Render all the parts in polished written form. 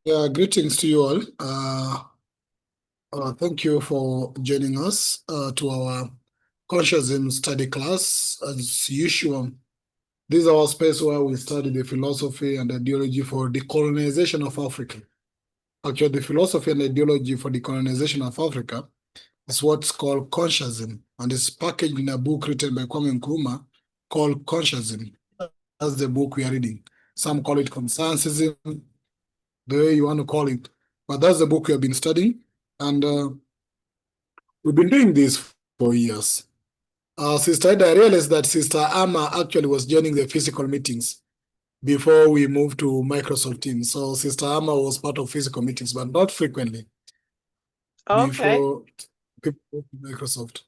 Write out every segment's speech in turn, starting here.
Yeah, greetings to you all. Thank you for joining us to our Consciousism study class. As usual, this is our space where we study the philosophy and ideology for decolonization of Africa. Actually, the philosophy and ideology for decolonization of Africa is what's called consciousism, and it's packaged in a book written by Kwame Nkrumah called Consciousism. That's the book we are reading. Some call it consensusism, the way you want to call it. But that's the book we have been studying. And we've been doing this for years. Sister Ida, I realized that Sister Amma actually was joining the physical meetings before we moved to Microsoft Teams. So Sister Amma was part of physical meetings, but not frequently Okay. before people moved to Microsoft.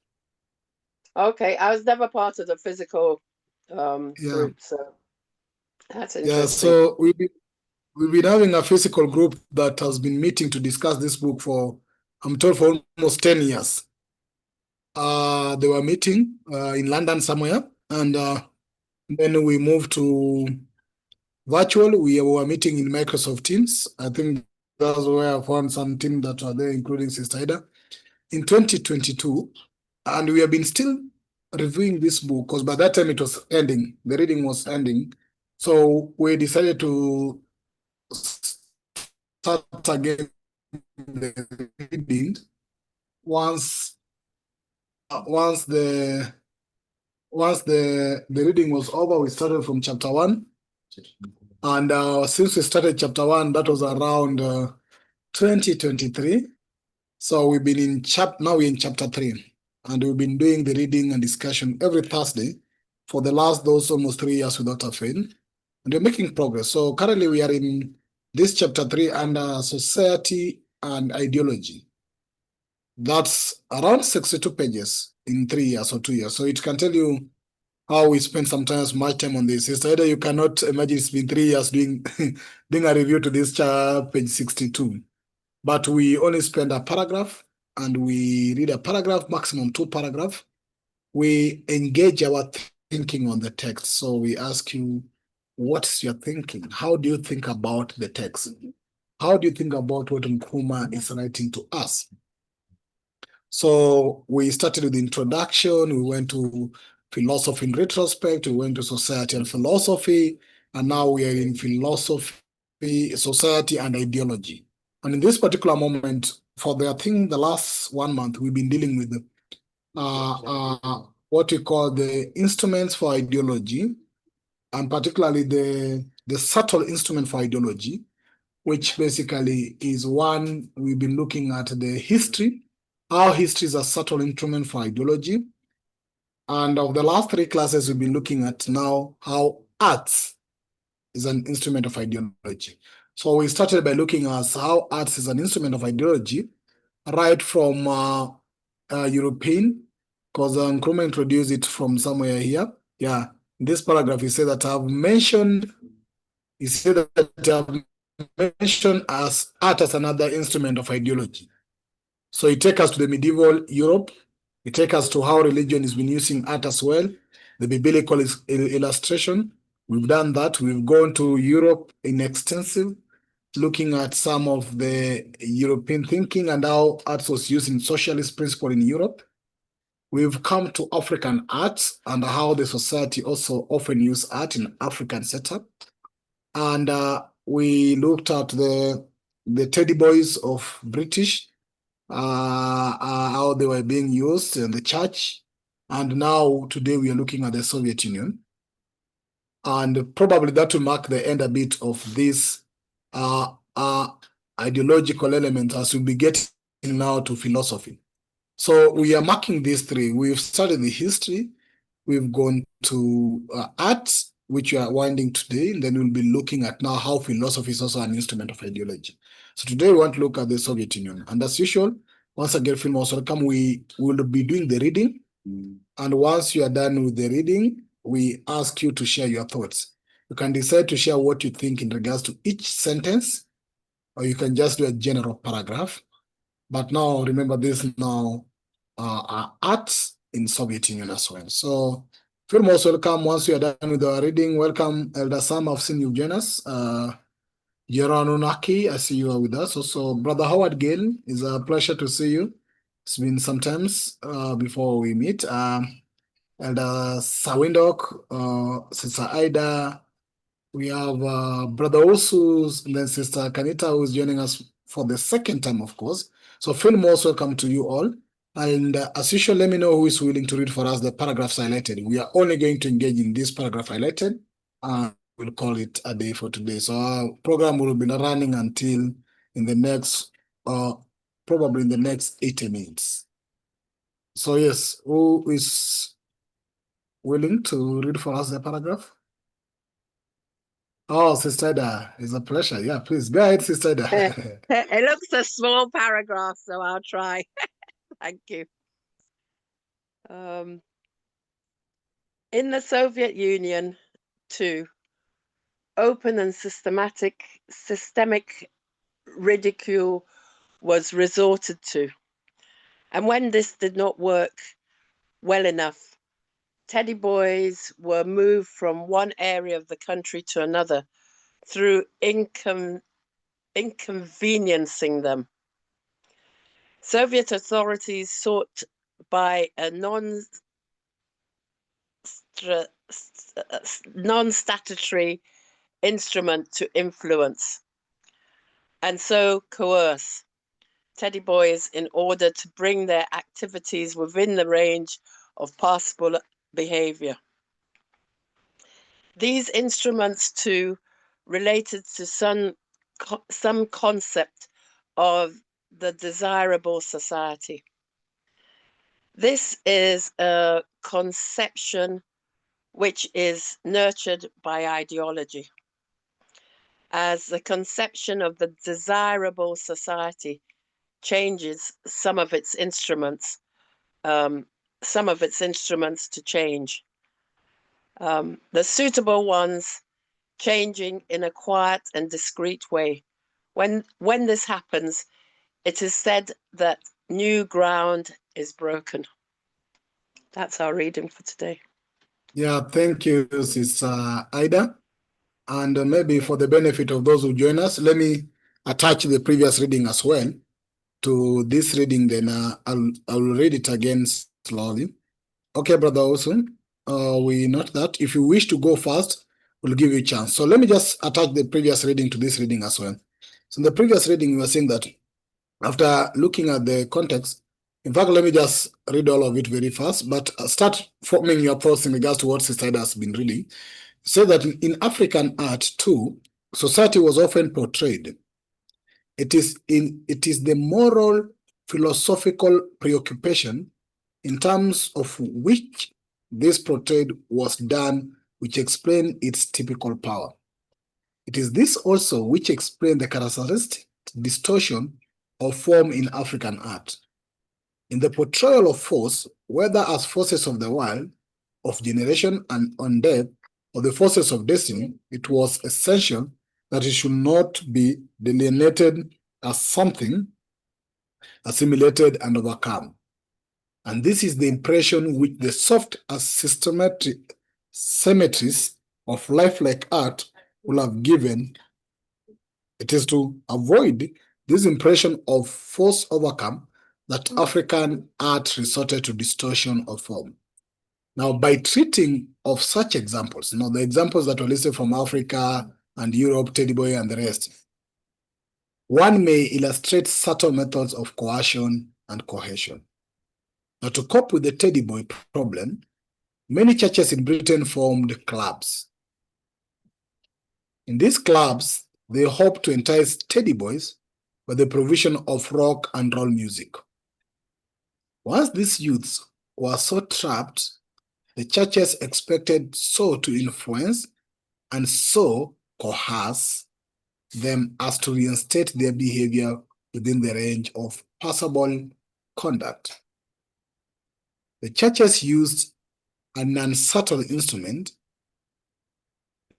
Okay. I was never part of the physical Yeah. group, so that's Yeah, interesting. so we've been having a physical group that has been meeting to discuss this book for, I'm told, for almost 10 years. They were meeting in London somewhere, and then we moved to virtual. We were meeting in Microsoft Teams. I think that's where I found some team that are there, including Sister Ida, in 2022. And we have been still reviewing this book because by that time it was ending. The reading was ending. So we decided to start again the reading once the reading was over. We started from chapter 1. And since we started chapter 1, that was around 2023. So we've been in now we're in chapter 3. And we've been doing the reading and discussion every Thursday for the last those almost 3 years without a fail. And we're making progress. So currently we are in this chapter 3 under society and ideology. That's around 62 pages in 3 years or 2 years. So it can tell you how we spend sometimes much time on this. It's either you cannot imagine it's been 3 years doing doing a review to this page 62. But we only spend a paragraph and we read a paragraph, maximum 2 paragraphs. We engage our thinking on the text. So we ask you, what's your thinking? How do you think about the text? How do you think about what Nkrumah is writing to us? So we started with the introduction, we went to philosophy in retrospect, we went to society and philosophy, and now we are in philosophy, society, and ideology. And in this particular moment, for the, I think the last 1 month, we've been dealing with what we call the instruments for ideology, and particularly the subtle instrument for ideology, which basically is one, we've been looking at the history, how history is a subtle instrument for ideology. And of the last 3 classes, we've been looking at now how arts is an instrument of ideology. So we started by looking at how arts is an instrument of ideology, right from European, because Nkrumah introduced it from somewhere here. Yeah, in this paragraph, he said that I've mentioned, he said that I've mentioned as art as another instrument of ideology. So it takes us to the medieval Europe. It takes us to how religion has been using art as well. The biblical illustration. We've done that. We've gone to Europe in extensive, looking at some of the European thinking and how art was used in socialist principle in Europe. We've come to African art and how the society also often use art in African setup. And we looked at the teddy boys of British, how they were being used in the church. And now today we are looking at the Soviet Union. And probably that will mark the end a bit of this ideological element as we'll be getting now to philosophy. So we are marking these 3. We've studied the history, we've gone to art, which we are winding today, and then we'll be looking at now how philosophy is also an instrument of ideology. So today we want to look at the Soviet Union. And as usual, once again, feel most welcome. We will be doing the reading. And once you are done with the reading, we ask you to share your thoughts. You can decide to share what you think in regards to each sentence, or you can just do a general paragraph. But now, remember this now arts in Soviet Union as well. So feel most welcome. Once you are done with our reading, welcome Elder Sam. I've seen you join us. Nunaki, I see you are with us. Also, Brother Howard Gale, it's a pleasure to see you. It's been some times before we meet. Elder Sawindok, Sister Ida, we have Brother Osus, and then Sister Kanita, who's joining us for the second time, of course. So feel most welcome to you all. And as usual, let me know who is willing to read for us the paragraphs highlighted. We are only going to engage in this paragraph highlighted, and we'll call it a day for today. So our program will be running until in the next, probably in the next 80 minutes. So yes, who is willing to read for us the paragraph? Oh, Sister Ida, it's a pleasure. Yeah, please go ahead, Sister Ida. It looks a small paragraph, so I'll try. Thank you. In the Soviet Union, too, open and systemic ridicule was resorted to. And when this did not work well enough, teddy boys were moved from one area of the country to another through inconveniencing them. Soviet authorities sought by a non-statutory instrument to influence and so coerce teddy boys in order to bring their activities within the range of passable behaviour. These instruments too related to some concept of the desirable society. This is a conception which is nurtured by ideology, as the conception of the desirable society changes some of its instruments to change. The suitable ones changing in a quiet and discreet way. When this happens, it is said that new ground is broken. That's our reading for today. Yeah, thank you, Sister Ida. And maybe for the benefit of those who join us, let me attach the previous reading as well to this reading. Then I'll read it again slowly. Okay, Brother Olson, we note that if you wish to go first, we'll give you a chance. So let me just attach the previous reading to this reading as well. So in the previous reading, we were saying that after looking at the context, in fact, let me just read all of it very fast, but start forming your thoughts in regards to what Sister Ida has been reading. Say that in African art too, society was often portrayed. It is the moral, philosophical preoccupation in terms of which this portrayed was done, which explain its typical power. It is this also which explain the characteristic distortion of form in African art. In the portrayal of force, whether as forces of the world, of generation and on death, or the forces of destiny, it was essential that it should not be delineated as something assimilated and overcome. And this is the impression which the soft as symmetries of lifelike art will have given. It is to avoid this impression of force overcome that African art resorted to distortion of form. Now, by treating of such examples, the examples that were listed from Africa and Europe, teddy boy and the rest, one may illustrate subtle methods of coercion and coercion. Now, to cope with the teddy boy problem, many churches in Britain formed clubs. In these clubs, they hoped to entice teddy boys by the provision of rock and roll music. Once these youths were so trapped, the churches expected so to influence and so coerce them as to reinstate their behavior within the range of passable conduct. The churches used an unsubtle instrument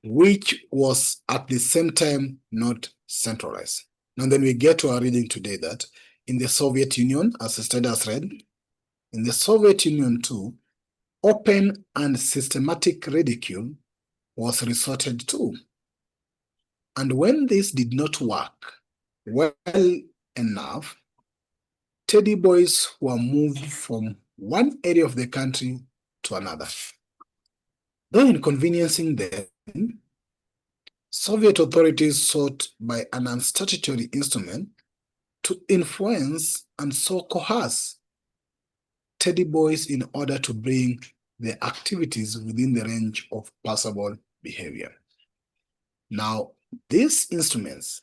which was at the same time not centralized. Now then we get to our reading today that in the Soviet Union, as the study has read, in the Soviet Union too, open and systematic ridicule was resorted to. And when this did not work well enough, teddy boys were moved from one area of the country to another. Though inconveniencing them, Soviet authorities sought by a non-statutory instrument to influence and so coerce teddy boys in order to bring their activities within the range of passable behavior. Now, these instruments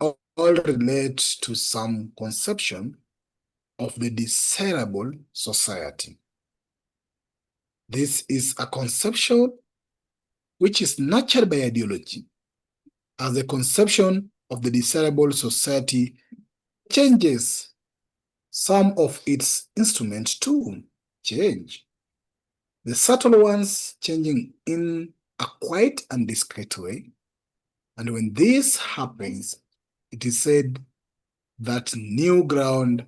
all relate to some conception of the desirable society. This is a conception which is nurtured by ideology, as the conception of the desirable society changes some of its instruments to change. The subtle ones changing in a quiet and discreet way. And when this happens, it is said that new ground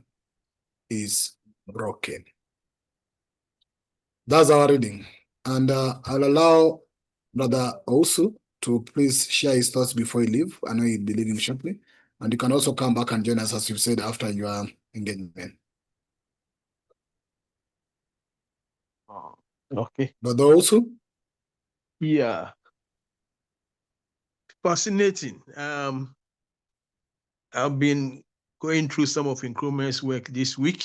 is broken. That's our reading. And I'll allow Brother Osu to please share his thoughts before you leave. I know he'll be leaving shortly. And you can also come back and join us, as you've said, after your engagement. Okay. Brother Osu? Yeah. Fascinating. I've been going through some of Nkrumah's work this week,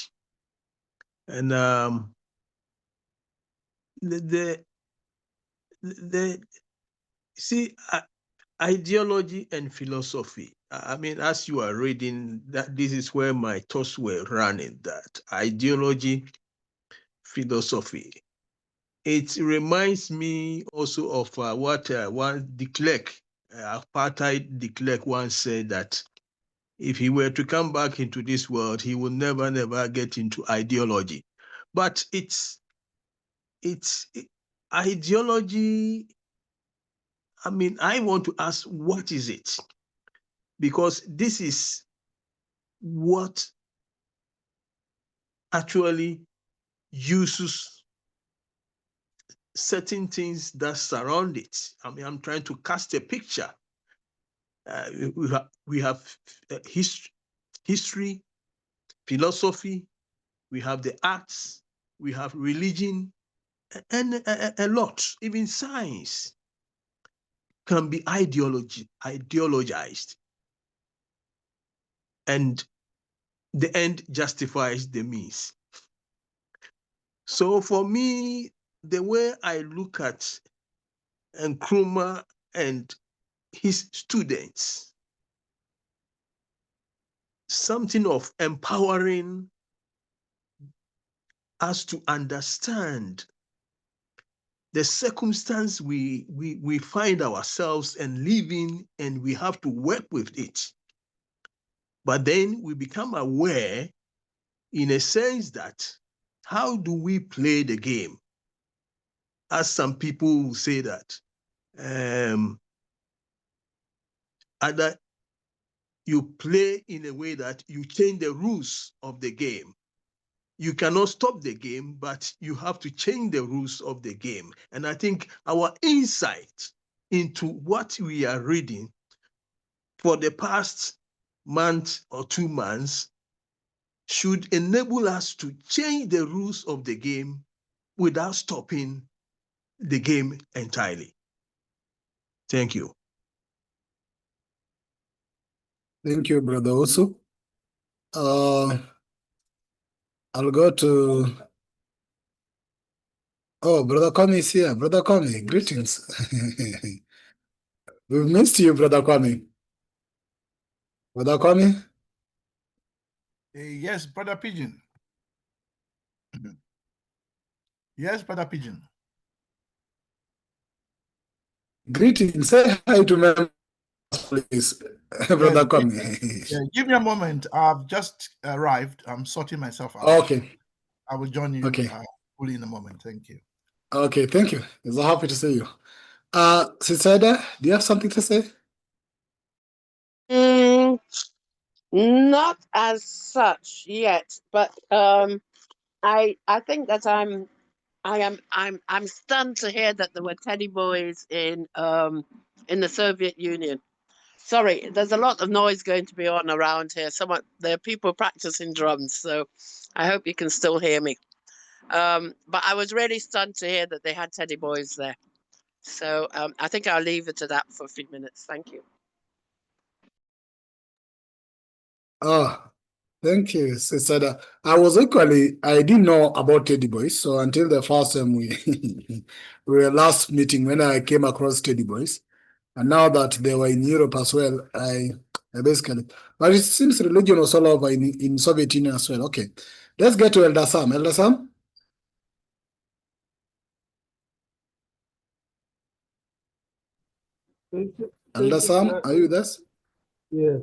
and ideology and philosophy. I mean, as you are reading, that this is where my thoughts were running. That ideology, philosophy. It reminds me also of what one de Klerk, apartheid de Klerk, once said, that if he were to come back into this world, he will never get into ideology. But it's ideology. I mean, I want to ask, what is it? Because this is what actually uses certain things that surround it. I mean, I'm trying to cast a picture. We have history, philosophy, we have the arts, we have religion, and a lot. Even science can be ideologized, and the end justifies the means. So for me, the way I look at Nkrumah and his students, something of empowering us to understand the circumstance we find ourselves and living, and we have to work with it. But then we become aware, in a sense, that how do we play the game? As some people will say that either you play in a way that you change the rules of the game. You cannot stop the game, but you have to change the rules of the game. And I think our insight into what we are reading for the past month or 2 months should enable us to change the rules of the game without stopping the game entirely. Thank you. Thank you, Brother Osu. I'll go to... Oh, Brother Kwame is here. Brother Kwame, greetings. We've missed you, Brother Kwame. Brother Kwame? Yes, Brother Pigeon. Yes, Brother Pigeon. Greetings. Say hi to members, please. Brother Kwame. Yeah, give me a moment. I've just arrived. I'm sorting myself out. Okay. I will join you Okay. fully in a moment. Thank you. Okay, thank you. It's so happy to see you. Sister Ida, do you have something to say? Not as such yet, but I think that I'm stunned to hear that there were teddy boys in the Soviet Union. Sorry, there's a lot of noise going to be on around here. There are people practicing drums, so I hope you can still hear me. But I was really stunned to hear that they had teddy boys there. So I think I'll leave it to that for a few minutes. Thank you. Oh, thank you, Sister. I didn't know about Teddy Boys. So until the first time we were last meeting when I came across Teddy Boys. And now that they were in Europe as well, I basically, but it seems religion was all over in Soviet Union as well. Okay, let's get to Elder Sam. Elder Sam? Thank you. Elder Sam, are you with us? Yes.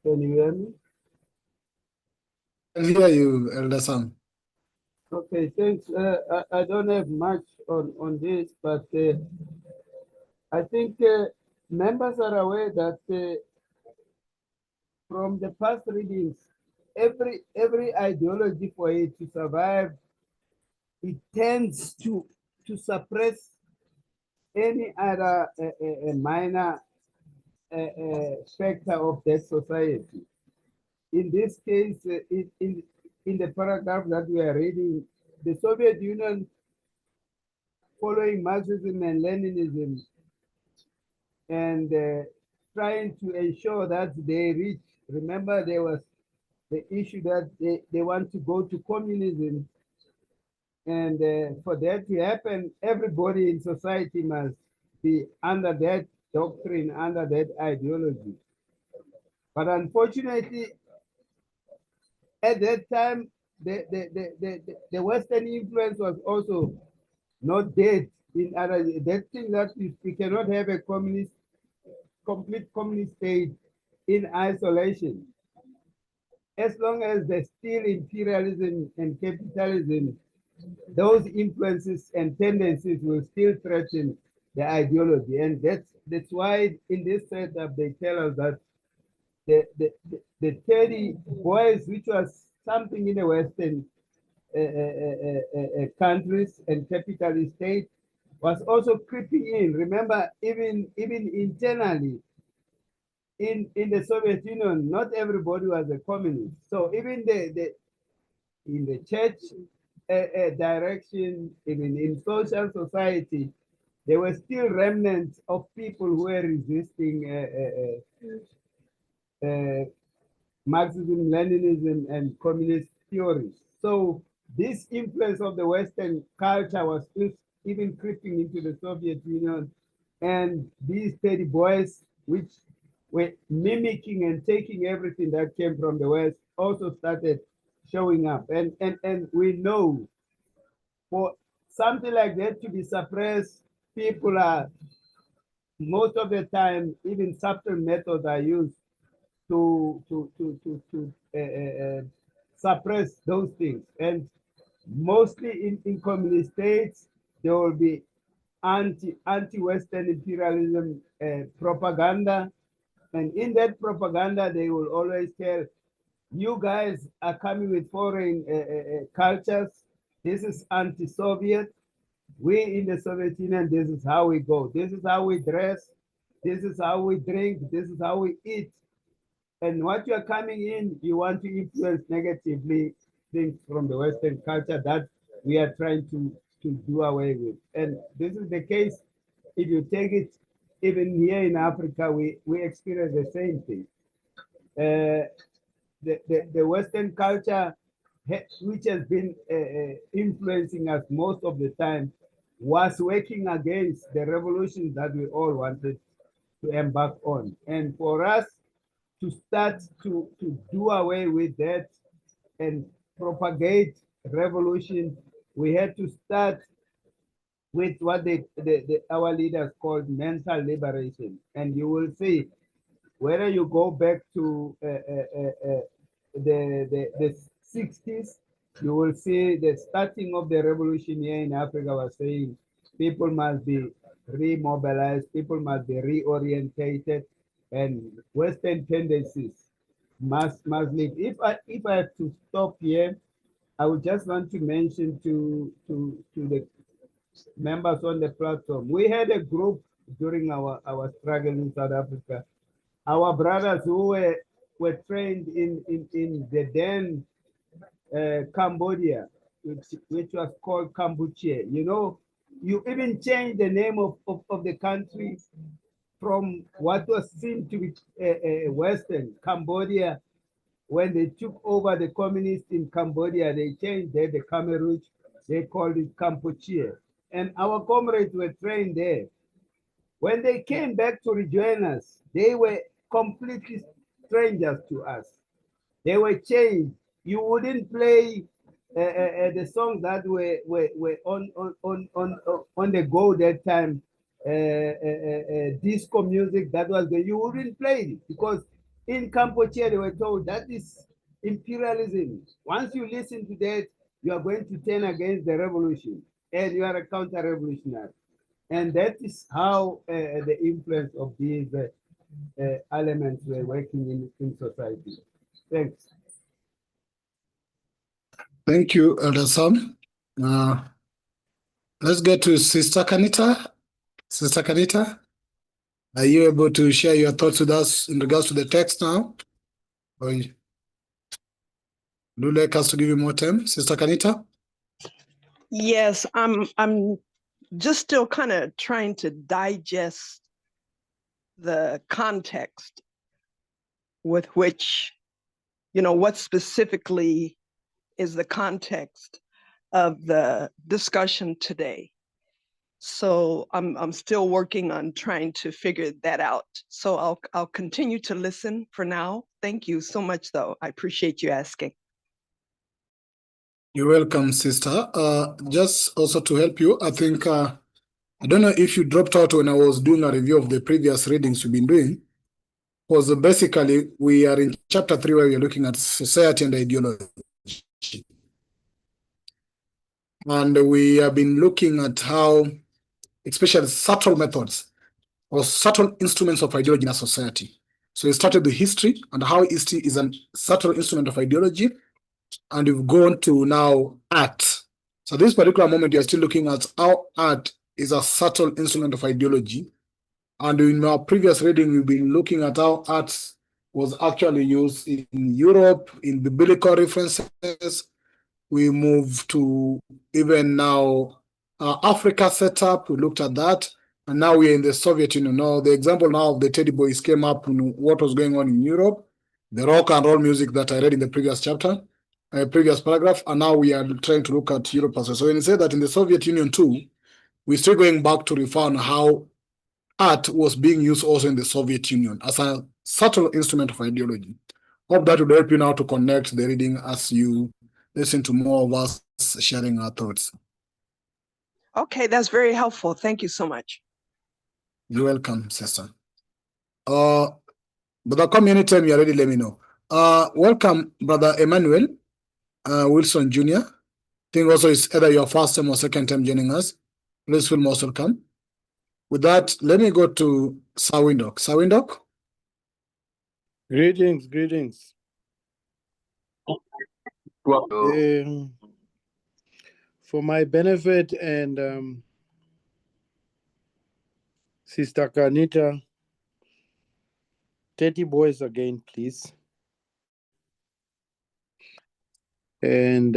Can you hear me? I can hear you, Elder Sam. Okay, thanks. I don't have much on this, but I think members are aware that from the past readings, every ideology for it to survive, it tends to suppress any other minor factor of that society. In this case, in the paragraph that we are reading, the Soviet Union, following Marxism and Leninism, and trying to ensure that they reach, remember there was the issue that they want to go to communism, and for that to happen, everybody in society must be under that doctrine, under that ideology. But unfortunately, at that time, the Western influence was also not dead. In other, that thing that we cannot have a complete communist state in isolation. As long as there's still imperialism and capitalism, those influences and tendencies will still threaten the ideology. And that's why in this setup, they tell us that the 30 boys, which was something in the Western countries and capitalist states, was also creeping in. Remember, even internally in the Soviet Union, not everybody was a communist. So even in the church direction, even in social society, there were still remnants of people who were resisting Marxism, Leninism, and communist theories. So this influence of the Western culture was even creeping into the Soviet Union, and these 30 boys, which were mimicking and taking everything that came from the West, also started showing up. And we know for something like that to be suppressed, people are, most of the time, even subtle methods are used to suppress those things. And mostly in communist states, there will be anti-Western imperialism propaganda. And in that propaganda, they will always tell, you guys are coming with foreign cultures. This is anti-Soviet. We in the Soviet Union, this is how we go. This is how we dress. This is how we drink. This is how we eat. And what you're coming in, you want to influence negatively things from the Western culture that we are trying to do away with. And this is the case. If you take it, even here in Africa, we experience the same thing. The Western culture, which has been influencing us most of the time, was working against the revolution that we all wanted to embark on. And for us to start to do away with that and propagate revolution, we had to start with what our leaders called mental liberation. And you will see, whether you go back to the 60s, you will see the starting of the revolution here in Africa was saying people must be remobilized, people must be reorientated, and Western tendencies must leave. If I have to stop here, I would just want to mention to the members on the platform. We had a group during our struggle in South Africa our brothers who were trained in the then Cambodia, which was called Cambodia. You know, you even changed the name of the country from what was seen to be Western Cambodia. When they took over the communists in Cambodia, they changed the Khmer, they called it Cambodia. And our comrades were trained there. When they came back to rejoin us, they were completely strangers to us. They were changed. You wouldn't play the songs that were on the go that time. Disco music that was there. You wouldn't play it because in Cambodia they were told that is imperialism. Once you listen to that, you are going to turn against the revolution, and you are a counter-revolutionary. And that is how the influence of these elements were working in society. Thanks. Thank you, Elder Sam. Let's get to Sister Kanita. Sister Kanita, are you able to share your thoughts with us in regards to the text now? Or do you like us to give you more time, Sister Kanita? Yes, I'm just still kind of trying to digest the context with which, what specifically is the context of the discussion today. So I'm still working on trying to figure that out. So I'll continue to listen for now. Thank you so much, though. I appreciate you asking. You're welcome, Sister. Just also to help you, I think, I don't know if you dropped out when I was doing a review of the previous readings we've been doing, because basically we are in chapter 3 where we're looking at society and ideology. And we have been looking at how, especially subtle methods or subtle instruments of ideology in a society. So we started the history and how history is a subtle instrument of ideology, and we've gone to now art. So this particular moment, you're still looking at how art is a subtle instrument of ideology. And in our previous reading, we've been looking at how art was actually used in Europe, in biblical references. We moved to even now Africa setup. We looked at that. And now we're in the Soviet Union. Now, the example now of the Teddy Boys came up in what was going on in Europe, the rock and roll music that I read in the previous chapter, previous paragraph. And now we are trying to look at Europe as well. So when you say that in the Soviet Union too, we're still going back to refer on how art was being used also in the Soviet Union as a subtle instrument of ideology. Hope that would help you now to connect the reading as you listen to more of us sharing our thoughts. Okay, that's very helpful. Thank you so much. You're welcome, sister. Brother, come anytime you're ready, let me know. Welcome, Brother Emmanuel Wilson Jr. I think also it's either your first time or second time joining us. Please feel most welcome. With that, let me go to Sawindok. Sawindok? Greetings. For my benefit and Sister Kanita, 30 boys again, please. And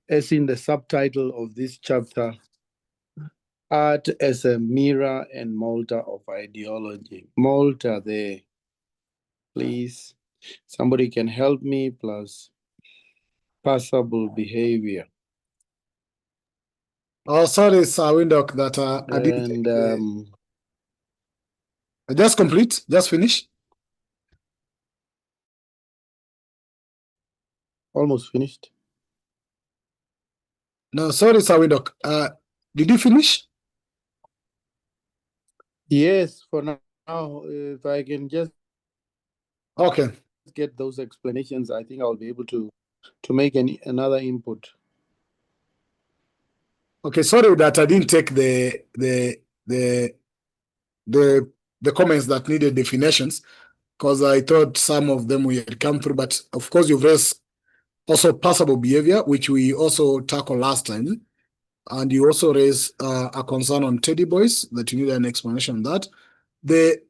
as in the subtitle of this chapter, art as a mirror and molder of ideology. Molder there, please. Somebody can help me, plus passable behavior. Oh, sorry, Sawindok, that I didn't. And just complete, just finish. Almost finished. No, sorry, Sawindok. Did you finish? Yes, for now, if I can just Okay. get those explanations, I think I'll be able to make another input. Okay, sorry that I didn't take the comments that needed definitions, because I thought some of them we had come through, but of course you've raised also passable behavior, which we also tackled last time. and you also raise a concern on teddy boys that you need an explanation on that. The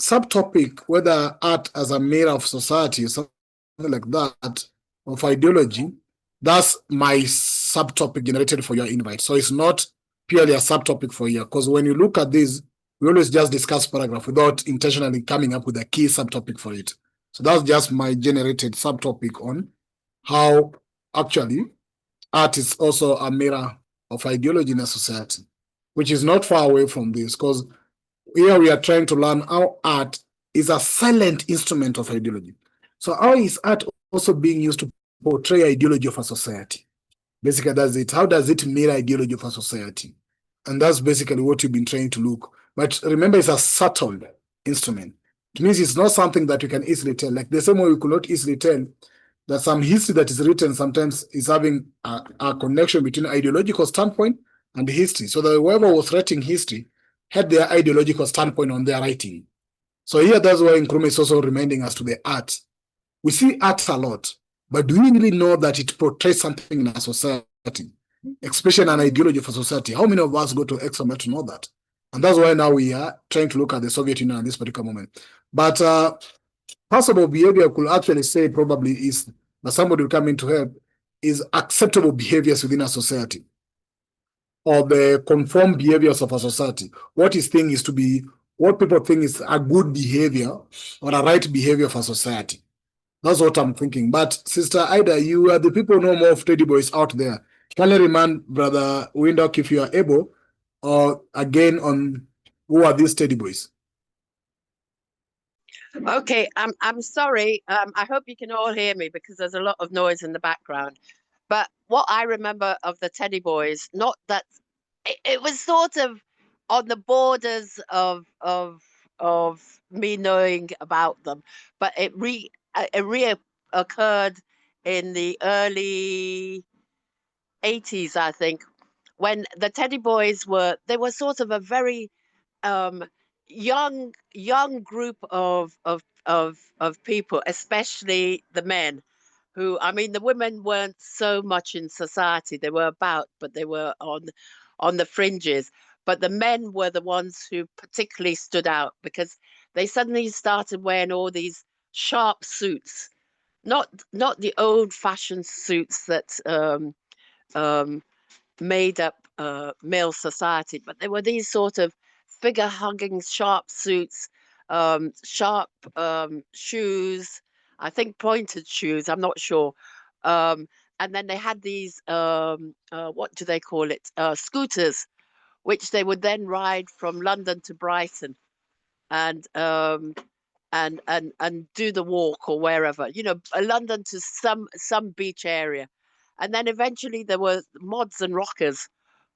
subtopic, whether art as a mirror of society or something like that, of ideology, that's my subtopic generated for your invite. So it's not purely a subtopic for you, because when you look at this, we always just discuss paragraph without intentionally coming up with a key subtopic for it. So that's just my generated subtopic on how actually art is also a mirror of ideology in a society, which is not far away from this, because here we are trying to learn how art is a silent instrument of ideology. So how is art also being used to portray ideology of a society? Basically, that's it. How does it mirror ideology of a society? And that's basically what you've been trying to look. But remember, it's a subtle instrument. It means it's not something that you can easily tell. Like the same way we could not easily tell that some history that is written sometimes is having a connection between ideological standpoint and history. So that whoever was writing history had their ideological standpoint on their writing. So here, that's why Nkrumah is also reminding us to the art. We see art a lot, but do we really know that it portrays something in a society, especially an ideology for society? How many of us go to extra to know that? And that's why now we are trying to look at the Soviet Union at this particular moment. But passable behavior could actually say probably is that somebody will come in to help is acceptable behaviors within a society, or the conformed behaviors of a society. What is thing is to be, what people think is a good behavior or a right behavior for society. That's what I'm thinking. But Sister Ida, you are the people who know more of teddy boys out there. Can you remind Brother Windhoek, if you are able, or again on who are these teddy boys? Okay, I'm sorry. I hope you can all hear me because there's a lot of noise in the background. But what I remember of the Teddy Boys, not that it was sort of on the borders of me knowing about them, but it reoccurred in the early 80s, I think, when the Teddy Boys were sort of a very young group of people, especially the men, who, I mean, the women weren't so much in society. They were about, but they were on the fringes. But the men were the ones who particularly stood out because they suddenly started wearing all these sharp suits, not the old-fashioned suits that made up male society, but there were these sort of figure-hugging sharp suits, sharp shoes, I think pointed shoes, I'm not sure. And then they had these, what do they call it? Scooters, which they would then ride from London to Brighton and do the walk or wherever, London to some beach area. And then eventually there were mods and rockers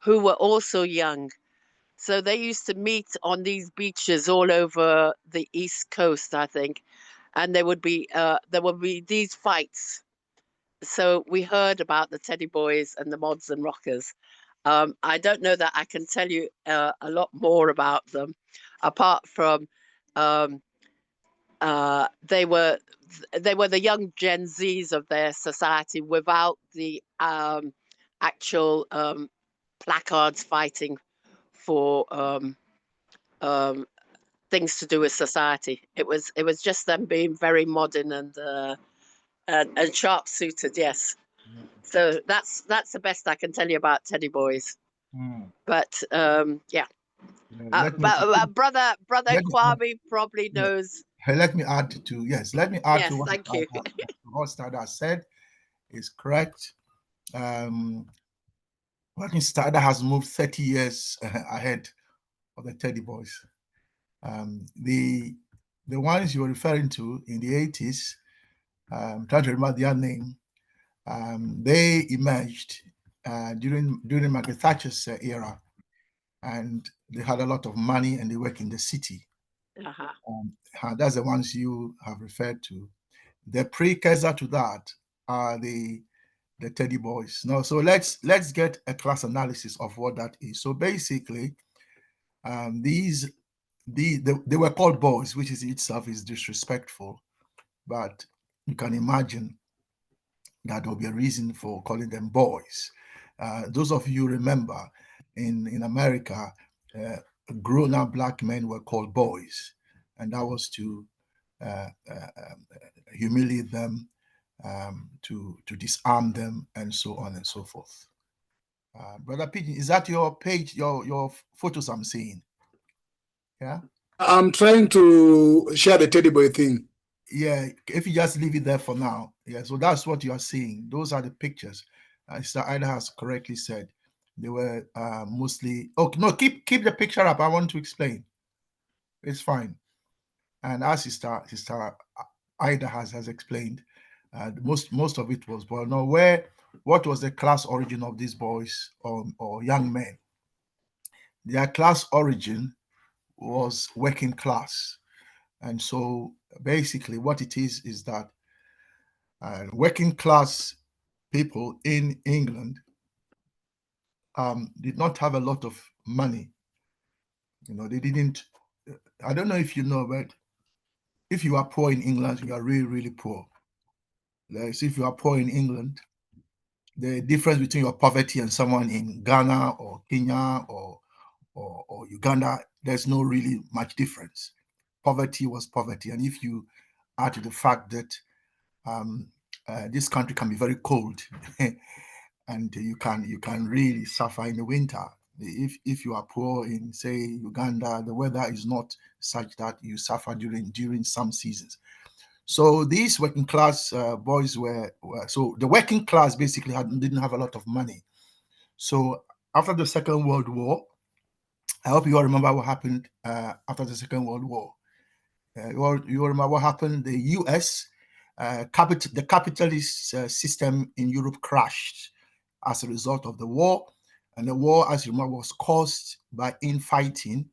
who were also young. So they used to meet on these beaches all over the East Coast, I think. And there would be these fights. So we heard about the Teddy Boys and the mods and rockers. I don't know that I can tell you a lot more about them, apart from they were the young Gen Zs of their society without the actual placards fighting for things to do with society. It was just them being very modern and sharp suited. Yes. So that's the best I can tell you about Teddy Boys. But yeah. Brother Kwame probably knows. Let me add to Let me add yes, to what thank you. what Stada said is correct. Working Stada has moved 30 years ahead of the Teddy Boys. The ones you were referring to in the 80s, I'm trying to remember their name. They emerged during Margaret Thatcher's era, and they had a lot of money and they work in the city. That's the ones you have referred to. The precursor to that are the Teddy Boys. No, so let's get a class analysis of what that is. So basically, they were called boys, which is itself is disrespectful, but you can imagine that there'll be a reason for calling them boys. Those of you remember in America, grown-up black men were called boys, and that was to humiliate them, to disarm them, and so on and so forth. Brother Pigeon, is that your page, your photos I'm seeing? Yeah. I'm trying to share the teddy boy thing. Yeah, if you just leave it there for now. Yeah, so that's what you are seeing. Those are the pictures. Sister Ida has correctly said they were mostly. Oh no, keep the picture up. I want to explain. It's fine. And as Sister Ida has explained, most of it was boy. Now, what was the class origin of these boys or young men? Their class origin was working class, and so basically what it is that working class people in England did not have a lot of money. They didn't. I don't know if you know, but if you are poor in England, you are really, really poor. Like, if you are poor in England, the difference between your poverty and someone in Ghana or Kenya or Uganda, there's no really much difference. Poverty was poverty, and if you add to the fact that this country can be very cold, and you can really suffer in the winter. If you are poor in, say, Uganda, the weather is not such that you suffer during some seasons. So these working class boys were so the working class basically didn't have a lot of money. So after the Second World War, I hope you all remember what happened after the Second World War. You all remember what happened? The U.S. The capitalist system in Europe crashed as a result of the war. And the war, as you remember, was caused by infighting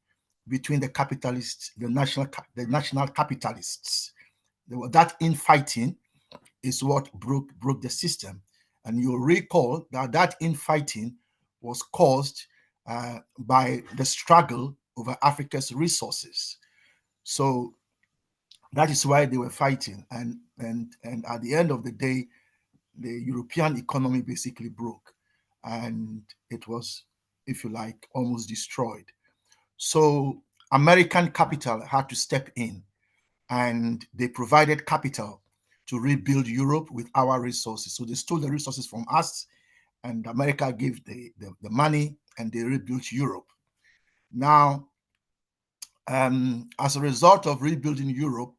between the capitalists, the national capitalists. That infighting is what broke the system. And you'll recall that infighting was caused by the struggle over Africa's resources. So that is why they were fighting. And at the end of the day, the European economy basically broke, and it was, if you like, almost destroyed. So American capital had to step in, and they provided capital to rebuild Europe with our resources. So they stole the resources from us, and America gave the money, and they rebuilt Europe. Now, as a result of rebuilding Europe,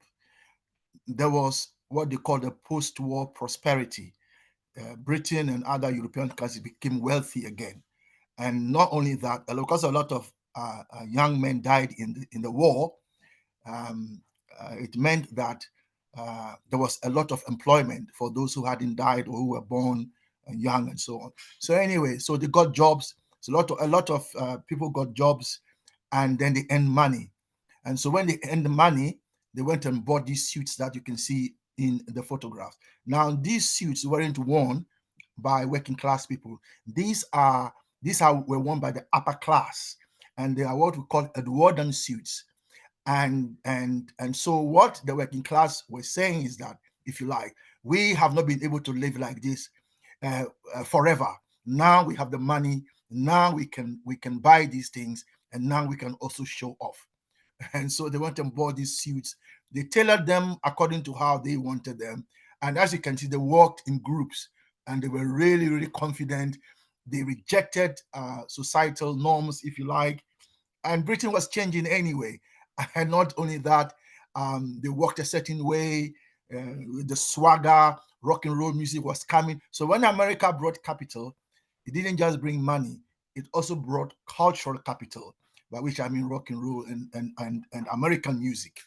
there was what they call the post-war prosperity. Britain and other European countries became wealthy again. And not only that, because a lot of young men died in the war, it meant that there was a lot of employment for those who hadn't died or who were born young and so on. So anyway, so they got jobs. So a lot of people got jobs, and then they earned money. And so when they earned the money, they went and bought these suits that you can see in the photograph. Now, these suits weren't worn by working class people. These were worn by the upper class, and they are what we call Edwardian suits. And so what the working class was saying is that, if you like, we have not been able to live like this forever. Now we have the money. Now we can buy these things, and now we can also show off. And so they went and bought these suits. They tailored them according to how they wanted them. And as you can see, they worked in groups, and they were really, really confident. They rejected societal norms, if you like. And Britain was changing anyway. And not only that, they worked a certain way with the swagger. Rock and roll music was coming. So when America brought capital, it didn't just bring money, it also brought cultural capital, by which I mean rock and roll and American music.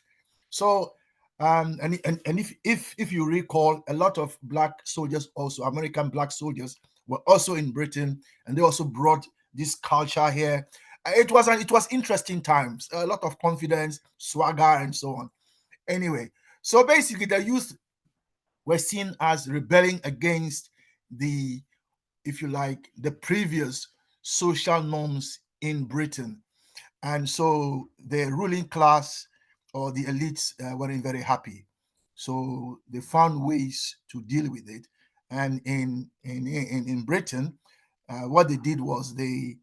So and if you recall, a lot of black soldiers, also American black soldiers, were also in Britain, and they also brought this culture here. It was interesting times, a lot of confidence, swagger, and so on. Anyway, so basically the youth were seen as rebelling against the, if you like, the previous social norms in Britain. And so the ruling class or the elites weren't very happy. So they found ways to deal with it. And in Britain, what they did was they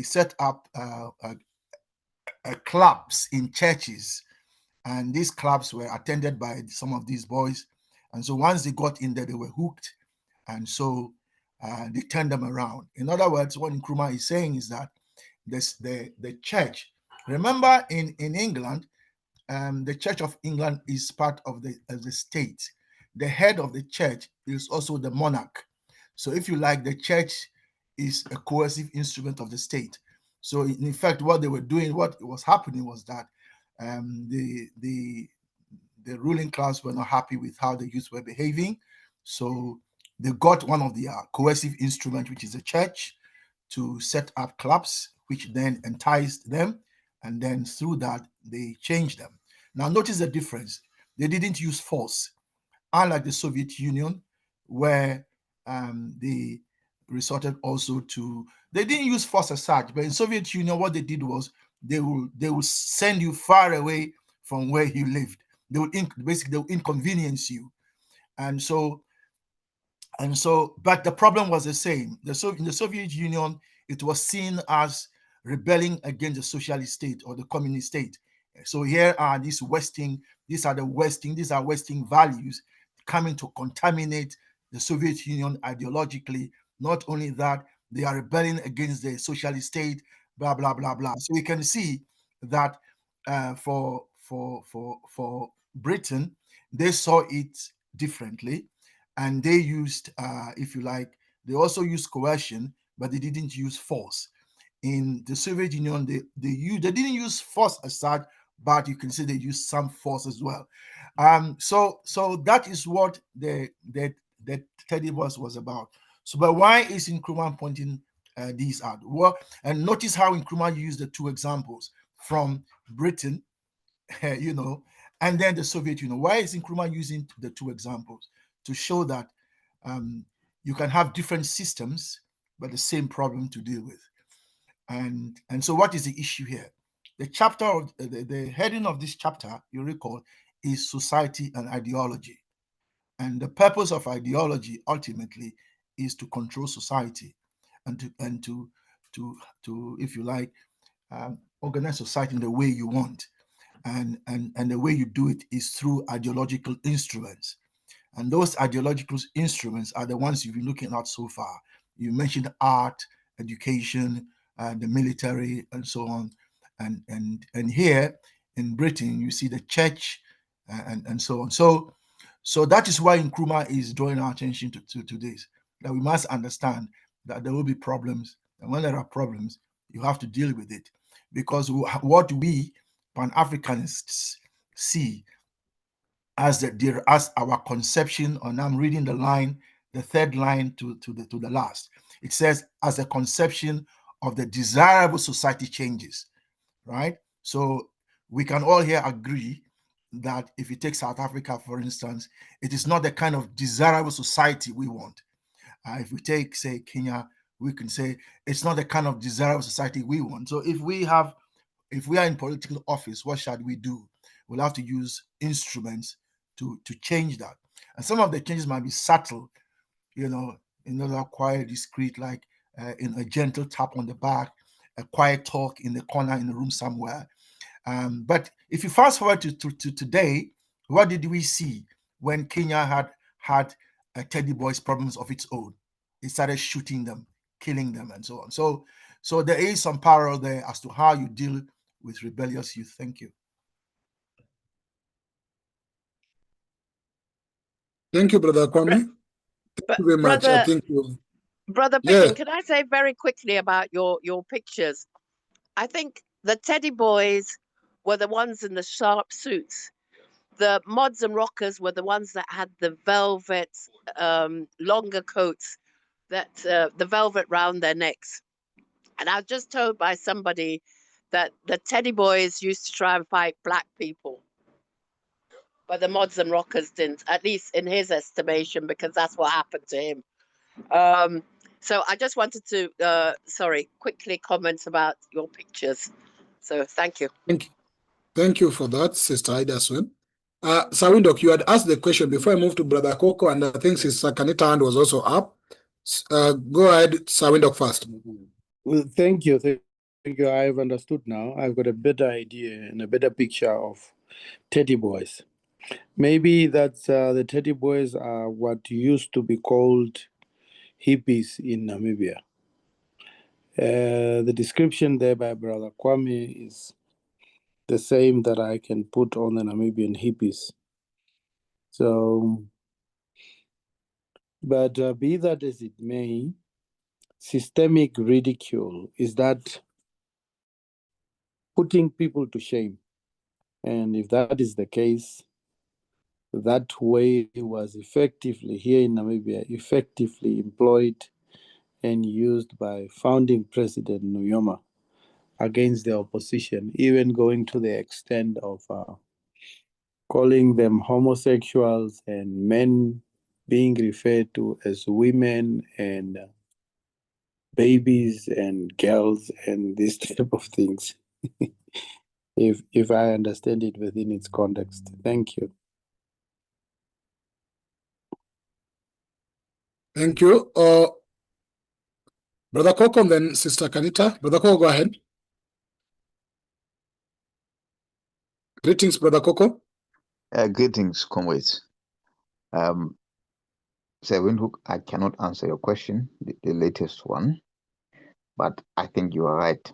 set up clubs in churches, and these clubs were attended by some of these boys. And so once they got in there, they were hooked, and so they turned them around. In other words, what Nkrumah is saying is that the church, remember in England, the Church of England is part of the state. The head of the church is also the monarch. So if you like, the church is a coercive instrument of the state. So in fact, what they were doing, what was happening was that the ruling class were not happy with how the youth were behaving. So they got one of the coercive instruments, which is a church, to set up clubs, which then enticed them. And then through that, they changed them. Now, notice the difference. They didn't use force, unlike the Soviet Union, where they resorted also to, they didn't use force as such, but in Soviet Union, what they did was they will send you far away from where you lived. They would basically they would inconvenience you. And so, but the problem was the same. In the Soviet Union, it was seen as rebelling against the socialist state or the communist state. So here are these are Western values coming to contaminate the Soviet Union ideologically. Not only that, they are rebelling against the socialist state, blah, blah, blah, blah. So we can see that for Britain, they saw it differently. And they used, if you like, they also used coercion, but they didn't use force. In the Soviet Union, they didn't use force as such, but you can see they used some force as well. So that is what the Teddy Boys was about. So, but why is Nkrumah pointing these out? Well, and notice how Nkrumah used the two examples from Britain, and then the Soviet Union. Why is Nkrumah using the two examples? To show that you can have different systems, but the same problem to deal with. And so what is the issue here? The chapter of the heading of this chapter, you recall, is society and ideology. And the purpose of ideology ultimately is to control society and to if you like, organize society in the way you want. And the way you do it is through ideological instruments. And those ideological instruments are the ones you've been looking at so far. You mentioned art, education, the military, and so on. And here in Britain, you see the church and so on. So that is why Nkrumah is drawing our attention to this, that we must understand that there will be problems. And when there are problems, you have to deal with it. Because what we Pan-Africanists see as our conception, and I'm reading the third line to the last. It says, as a conception of the desirable society changes, right? So we can all here agree that if you take South Africa, for instance, it is not the kind of desirable society we want. If we take, say, Kenya, we can say it's not the kind of desirable society we want. So if we are in political office, what shall we do? We'll have to use instruments to change that. And some of the changes might be subtle, quiet, discreet, like in a gentle tap on the back, a quiet talk in the corner in the room somewhere. But if you fast forward to today, what did we see when Kenya had Teddy Boys problems of its own? It started shooting them, killing them, and so on. So there is some parallel there as to how you deal with rebellious youth. Thank you. Thank you, Brother Kwame. Thank you very much. I think Brother Picking, can I say very quickly about your pictures? I think the Teddy Boys were the ones in the sharp suits. The mods and rockers were the ones that had the velvet, longer coats, that the velvet round their necks. And I was just told by somebody that the Teddy Boys used to try and fight black people, but the mods and rockers didn't, at least in his estimation, because that's what happened to him. So I just wanted to, quickly comment about your pictures. So thank you. Thank you for that, Sister Ida Swin. Sawindok, you had asked the question before I moved to Brother Coco, and I think Sister Kanita hand was also up. Go ahead, Sawindok first. Well, thank you. Thank you. I've understood now. I've got a better idea and a better picture of teddy boys. Maybe that's the teddy boys are what used to be called hippies in Namibia. The description there by Brother Kwame is the same that I can put on the Namibian hippies. So, but be that as it may, systemic ridicule is that putting people to shame. And if that is the case, that way was effectively, here in Namibia, effectively employed and used by founding President Nujoma against the opposition, even going to the extent of calling them homosexuals and men being referred to as women and babies and girls and this type of things. if I understand it within its context. Thank you. Thank you. Brother Coco and then Sister Kanita. Brother Coco, go ahead. Greetings, Brother Coco. Greetings, comrades. Sir Windhoek, I cannot answer your question, the latest one, but I think you are right.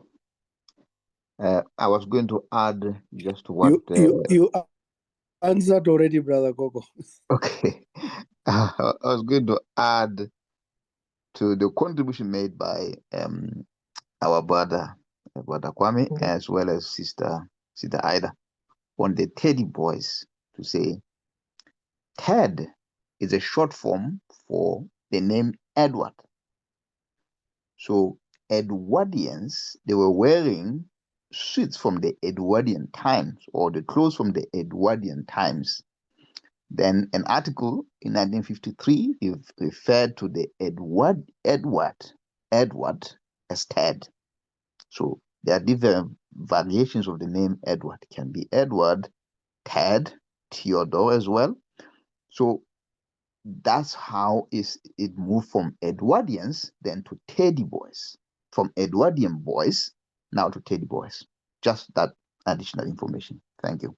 I was going to add just what... You answered already, Brother Coco. Okay. I was going to add to the contribution made by our brother Kwame, as well as Sister Ida, on the teddy boys, to say Ted is a short form for the name Edward. So Edwardians, they were wearing suits from the Edwardian times, or the clothes from the Edwardian times. Then an article in 1953 referred to the Edward as Ted. So there are different variations of the name Edward. It can be Edward, Ted, Theodore as well. So that's how it moved from Edwardians then to teddy boys. From Edwardian boys now to teddy boys. Just that additional information. Thank you.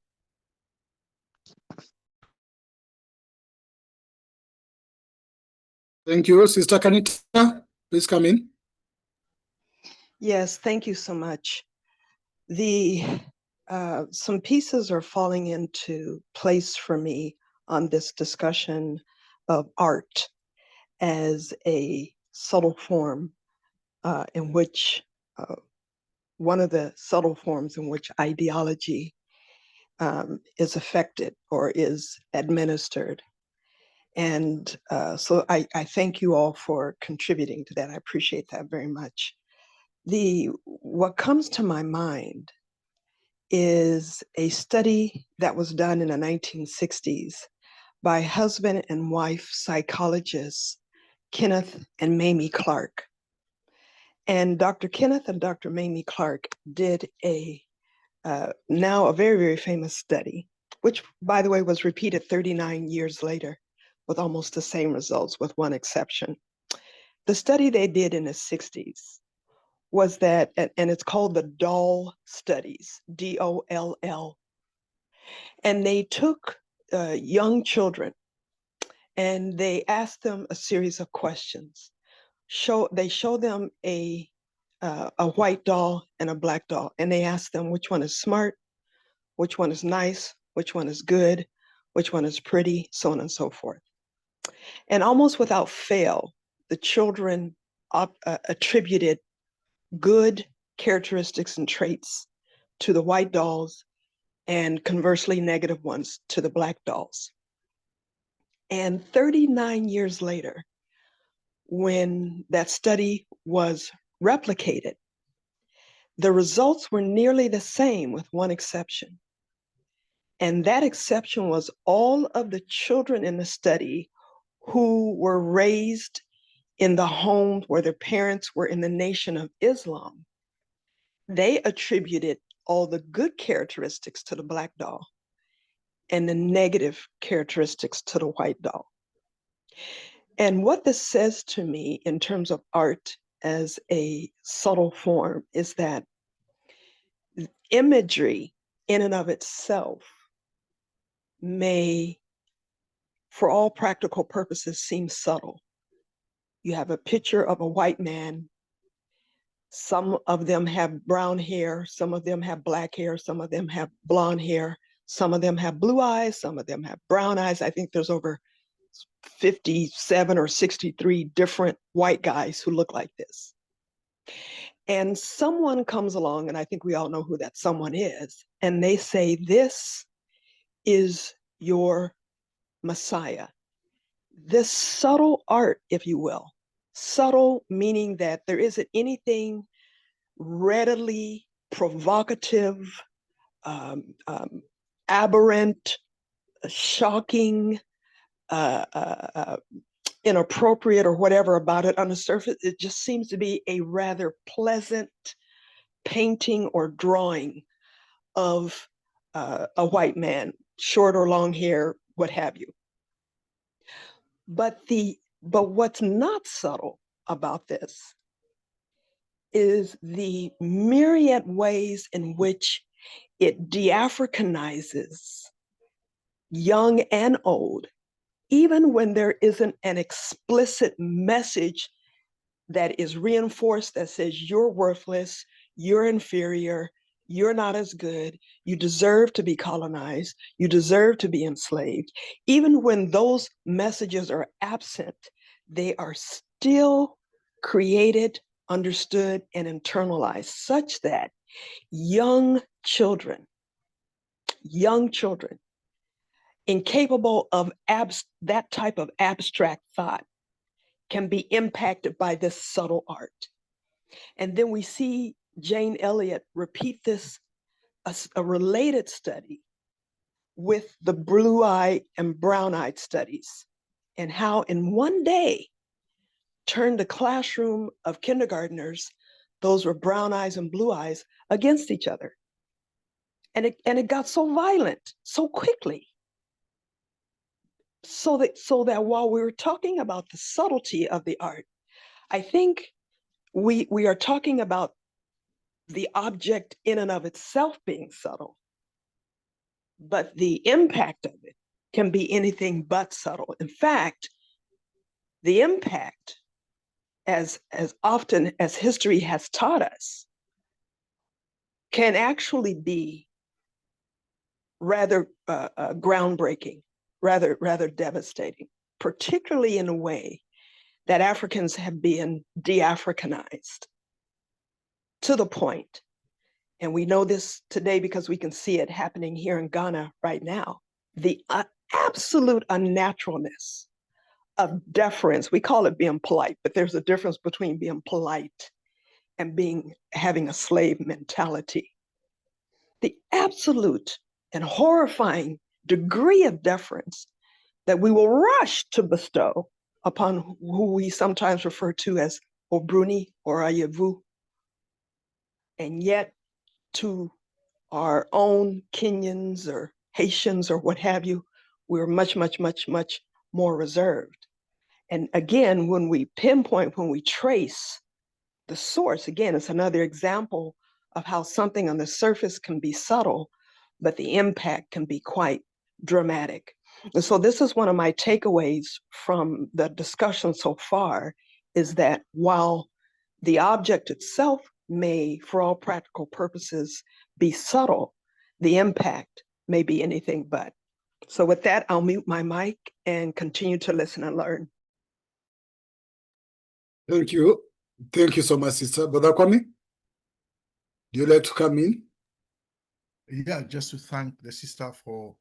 Thank you. Sister Kanita, please come in. Yes, thank you so much. Some pieces are falling into place for me on this discussion of art as a subtle form in which one of the subtle forms in which ideology is affected or is administered. And so I thank you all for contributing to that. I appreciate that very much. What comes to my mind is a study that was done in the 1960s by husband and wife psychologists Kenneth and Mamie Clark. And Dr. Kenneth and Dr. Mamie Clark did now a very, very famous study, which, by the way, was repeated 39 years later with almost the same results, with one exception. The study they did in the 60s was that, and it's called the Doll Studies, DOLL. And they took young children and they asked them a series of questions. They show them a white doll and a black doll, and they asked them which one is smart, which one is nice, which one is good, which one is pretty, so on and so forth. And almost without fail, the children attributed good characteristics and traits to the white dolls and conversely negative ones to the black dolls. And 39 years later, when that study was replicated, the results were nearly the same with one exception. And that exception was all of the children in the study who were raised in the homes where their parents were in the Nation of Islam. They attributed all the good characteristics to the black doll and the negative characteristics to the white doll. And what this says to me in terms of art as a subtle form is that imagery in and of itself may, for all practical purposes, seem subtle. You have a picture of a white man. Some of them have brown hair, some of them have black hair, some of them have blonde hair, some of them have blue eyes, some of them have brown eyes. I think there's over 57 or 63 different white guys who look like this. And someone comes along, and I think we all know who that someone is, and they say, this is your Messiah. This subtle art, if you will, subtle meaning that there isn't anything readily provocative, aberrant, shocking, inappropriate or whatever about it on the surface. It just seems to be a rather pleasant painting or drawing of a white man, short or long hair, what have you. But what's not subtle about this is the myriad ways in which it de-Africanizes young and old, even when there isn't an explicit message that is reinforced that says you're worthless, you're inferior, you're not as good, you deserve to be colonized, you deserve to be enslaved. Even when those messages are absent, they are still created, understood, and internalized such that young children, incapable of that type of abstract thought, can be impacted by this subtle art. And then we see Jane Elliott repeat this, a related study with the blue-eyed and brown-eyed studies, and how in one day turned the classroom of kindergartners, those were brown eyes and blue eyes, against each other. And it got so violent so quickly. So that while we were talking about the subtlety of the art, I think we are talking about the object in and of itself being subtle, but the impact of it can be anything but subtle. In fact, the impact, as often as history has taught us, can actually be rather groundbreaking, rather devastating, particularly in a way that Africans have been de-Africanized to the point, and we know this today because we can see it happening here in Ghana right now, the absolute unnaturalness of deference. We call it being polite, but there's a difference between being polite and having a slave mentality. The absolute and horrifying degree of deference that we will rush to bestow upon who we sometimes refer to as Obruni or Ayevu, and yet to our own Kenyans or Haitians or what have you, we're much, much, much, much more reserved. And again, when we pinpoint, when we trace the source, again, it's another example of how something on the surface can be subtle, but the impact can be quite dramatic. And so this is one of my takeaways from the discussion so far, is that while the object itself may, for all practical purposes, be subtle, the impact may be anything but. So with that, I'll mute my mic and continue to listen and learn. Thank you. Thank you so much, Sister. Brother Kwame, do you like to come in? Yeah, just to thank the sister for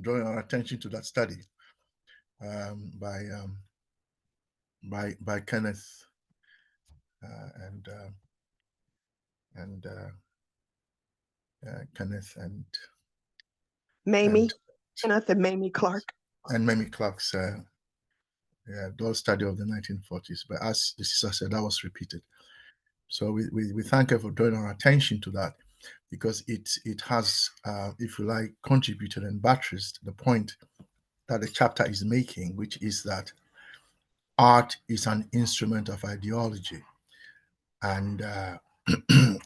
drawing our attention to that study by Kenneth Kenneth and Mamie, Kenneth and Mamie Clark. And Mamie Clark's those study of the 1940s. But as the sister said, that was repeated. So we thank her for drawing our attention to that, because it has, if you like, contributed and buttressed the point that the chapter is making, which is that art is an instrument of ideology, and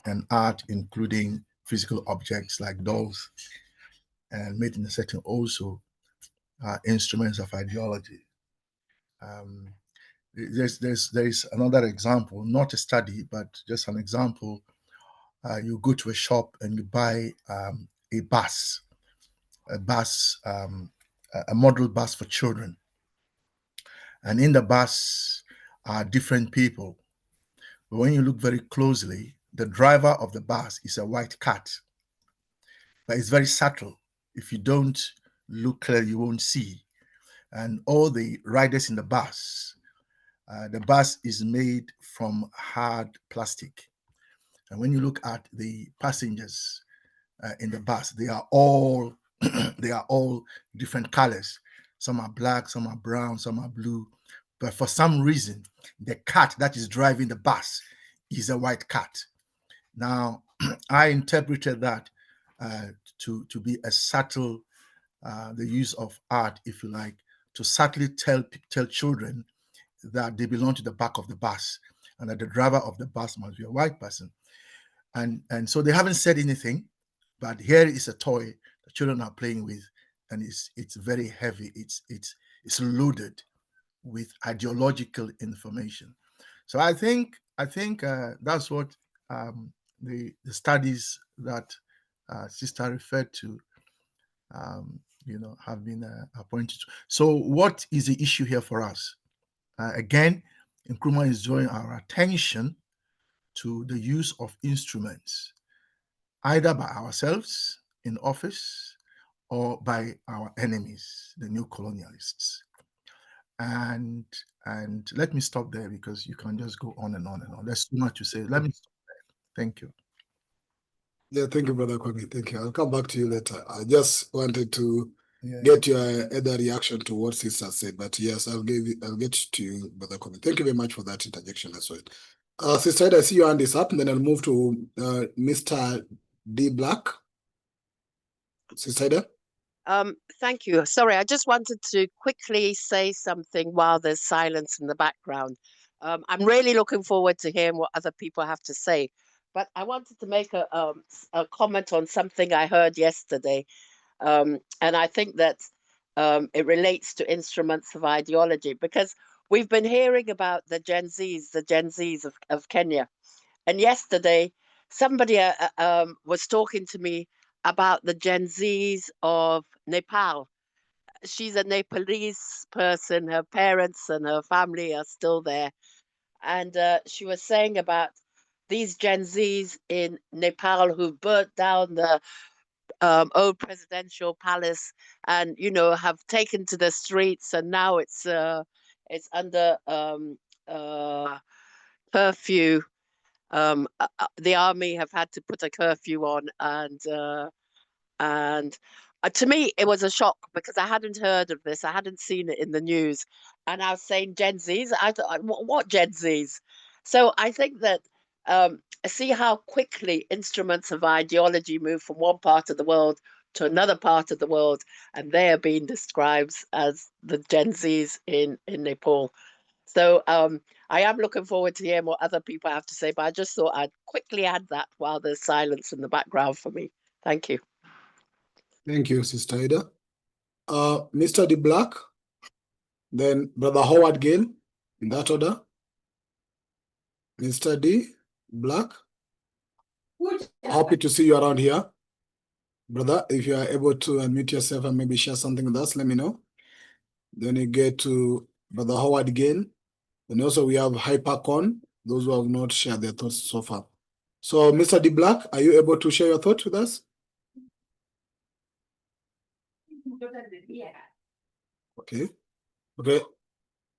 and art, including physical objects like dolls and made in a setting, also are instruments of ideology. Um, there's another example, not a study, but just an example. You go to a shop and you buy a bus, a model bus for children, and in the bus are different people. But when you look very closely, the driver of the bus is a white cat, but it's very subtle. If you don't look clearly, you won't see. And all the riders in the bus is made from hard plastic. And when you look at the passengers in the bus, they are all they are all different colors. Some are black, some are brown, some are blue. But for some reason, the cat that is driving the bus is a white cat. Now, I interpreted that to be a subtle, the use of art, if you like, to subtly tell children that they belong to the back of the bus and that the driver of the bus must be a white person. And so they haven't said anything, but here is a toy the children are playing with, and it's very heavy. It's loaded with ideological information. So I think that's what the studies that Sister referred to, have been appointed to. So what is the issue here for us? Again, Nkrumah is drawing our attention to the use of instruments, either by ourselves in office or by our enemies, the new colonialists. And let me stop there, because you can just go on and on and on. There's too much to say. Let me stop there. Thank you. Yeah, thank you, Brother Kwame. Thank you. I'll come back to you later. I just wanted to get your other reaction to what Sister said, but yes, I'll get to you, Brother Kwame. Thank you very much for that interjection as well. Sister Ida, I see your hand is up, and then I'll move to Mr. D. Black. Sister Ida? Thank you. Sorry, I just wanted to quickly say something while there's silence in the background. I'm really looking forward to hearing what other people have to say, but I wanted to make a comment on something I heard yesterday, and I think that it relates to instruments of ideology, because we've been hearing about the Gen Zs of Kenya, and yesterday somebody was talking to me about the Gen Zs of Nepal. She's a Nepalese person. Her parents and her family are still there. And she was saying about these Gen Zs in Nepal who burnt down the old presidential palace and, have taken to the streets. And now it's under curfew. The army have had to put a curfew on, and to me it was a shock, because I hadn't heard of this, I hadn't seen it in the news, and I was saying Gen Zs. I thought, what Gen Zs? So I think that see how quickly instruments of ideology move from one part of the world to another part of the world, and they are being described as the Gen Zs in Nepal. So I am looking forward to hearing what other people have to say, but I just thought I'd quickly add that while there's silence in the background for me. Thank you. Thank you, Sister Ida. Mr. D. Black, then Brother Howard Gale, in that order. Mr. D. Black, happy to see you around here. Brother, if you are able to unmute yourself and maybe share something with us, let me know. Then you get to Brother Howard Gale. And also we have Hypercon, those who have not shared their thoughts so far. So, Mr. D. Black, are you able to share your thoughts with us? Okay.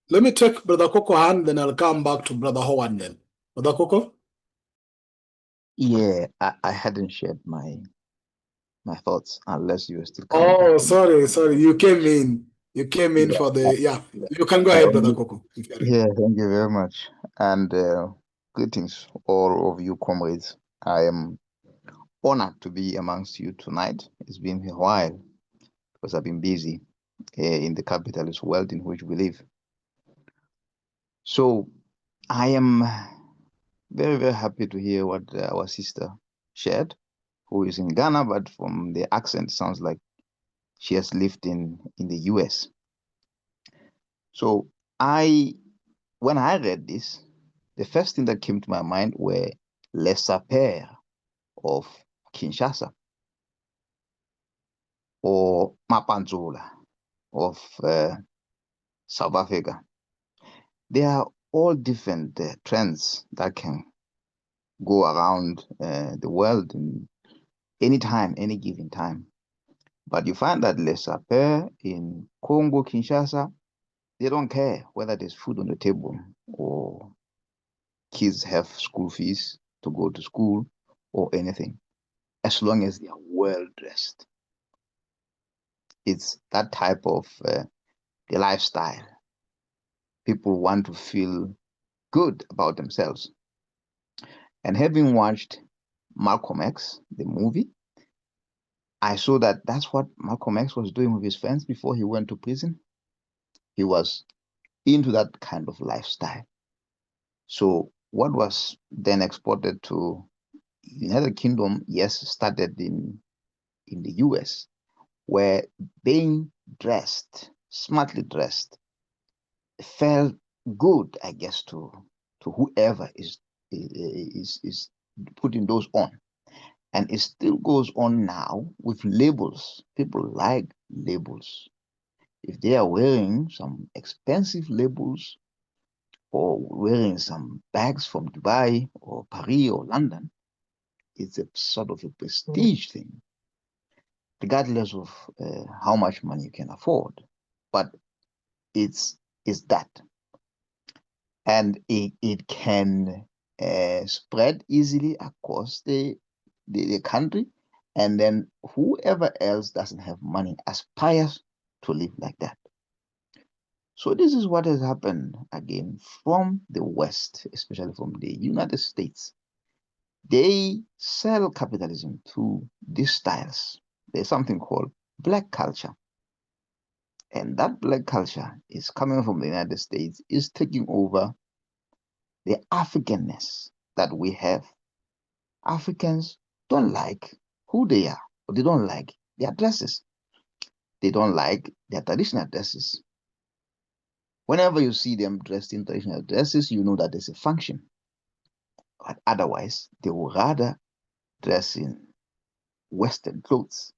Let me take Brother Coco hand, then I'll come back to Brother Howard then. Brother Coco? Yeah, I hadn't shared my thoughts, unless you were still coming. Oh, sorry. You came in. For the, You can go ahead, Brother Coco. Yeah, thank you very much. And greetings, all of you comrades. I am honored to be amongst you tonight. It's been a while, because I've been busy in the capitalist world in which we live. So I am very, very happy to hear what our sister shared, who is in Ghana, but from the accent, sounds like she has lived in the US. So when I read this, the first thing that came to my mind were laissez-faire of Kinshasa or Mapanzula of South Africa. They are all different trends that can go around the world in any time, any given time. But you find that laissez-faire in Congo, Kinshasa, they don't care whether there's food on the table or kids have school fees to go to school or anything, as long as they are well dressed. It's that type of the lifestyle. People want to feel good about themselves. And having watched Malcolm X, the movie, I saw that that's what Malcolm X was doing with his friends before he went to prison. He was into that kind of lifestyle. So what was then exported to United Kingdom, yes, started in the US, where being dressed, smartly dressed, felt good, I guess, to whoever is putting those on. And it still goes on now with labels. People like labels. If they are wearing some expensive labels or wearing some bags from Dubai or Paris or London, it's a sort of a prestige thing, regardless of how much money you can afford. But it's that. And it can spread easily across the country, and then whoever else doesn't have money aspires to live like that. So this is what has happened again from the West, especially from the United States. They sell capitalism to these styles. There's something called black culture. And that black culture is coming from the United States, is taking over the Africanness that we have. Africans don't like who they are, or they don't like their dresses. They don't like their traditional dresses. Whenever you see them dressed in traditional dresses, you know that there's a function. But otherwise, they would rather dress in Western clothes.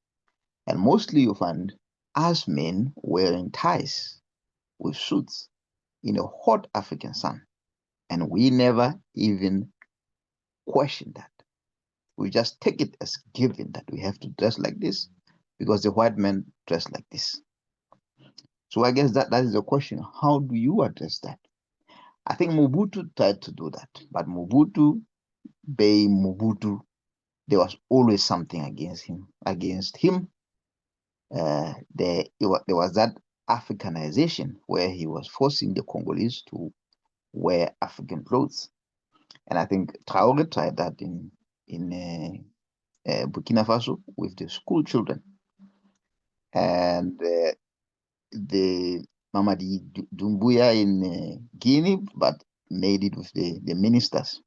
And mostly you find us men wearing ties with suits in a hot African sun. And we never even question that. We just take it as given that we have to dress like this because the white men dress like this. So I guess that is the question. How do you address that? I think Mobutu tried to do that, but Mobutu, there was always something against him. There was that Africanization where he was forcing the Congolese to wear African clothes. And I think Traore tried that in Burkina Faso with the school children. And the Mamadi Doumbouya in Guinea, but made it with the ministers.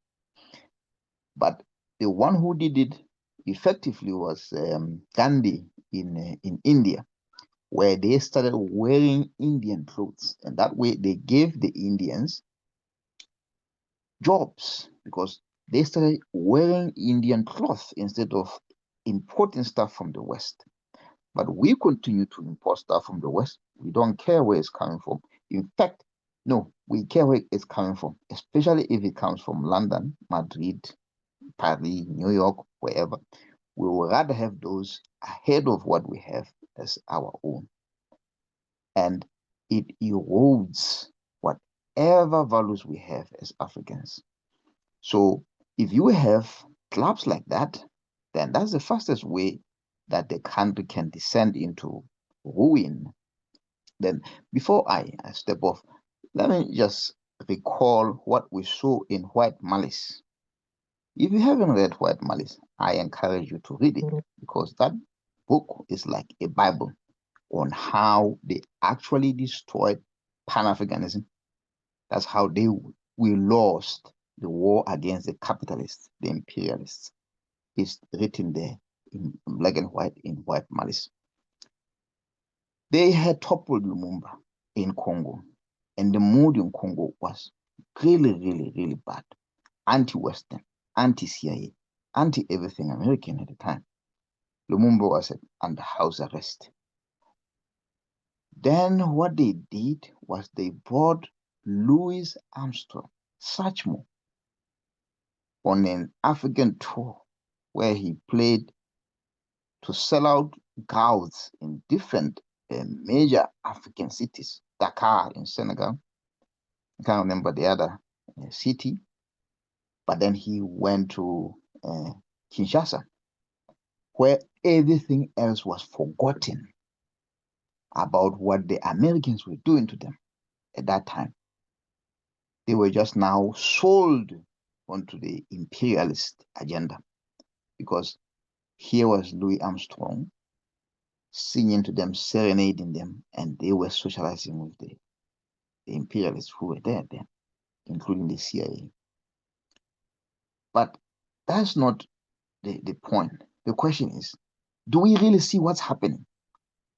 But the one who did it effectively was Gandhi in India, where they started wearing Indian clothes. And that way they gave the Indians jobs because they started wearing Indian cloth instead of importing stuff from the West. But we continue to import stuff from the West. We don't care where it's coming from. In fact, no, we care where it's coming from, especially if it comes from London, Madrid, Paris, New York, wherever. We would rather have those ahead of what we have as our own. And it erodes whatever values we have as Africans. So if you have clubs like that, then that's the fastest way that the country can descend into ruin. Then before I step off, let me just recall what we saw in White Malice. If you haven't read White Malice, I encourage you to read it because that book is like a Bible on how they actually destroyed Pan-Africanism, That's how we lost the war against the capitalists, the imperialists. It's written there in black and white, in white malice. They had toppled Lumumba in Congo, and the mood in Congo was really, really, really bad. Anti-Western, anti-CIA, anti-everything American at the time. Lumumba was under house arrest. Then what they did was they brought Louis Armstrong Satchmo on an African tour where he played to sell out crowds in different major African cities. Dakar in Senegal, I can't remember the other city, but then he went to Kinshasa, where everything else was forgotten about what the Americans were doing to them at that time. They were just now sold onto the imperialist agenda, because here was Louis Armstrong singing to them, serenading them, and they were socializing with the imperialists who were there then, including the CIA. But that's not the point. The question is, do we really see what's happening?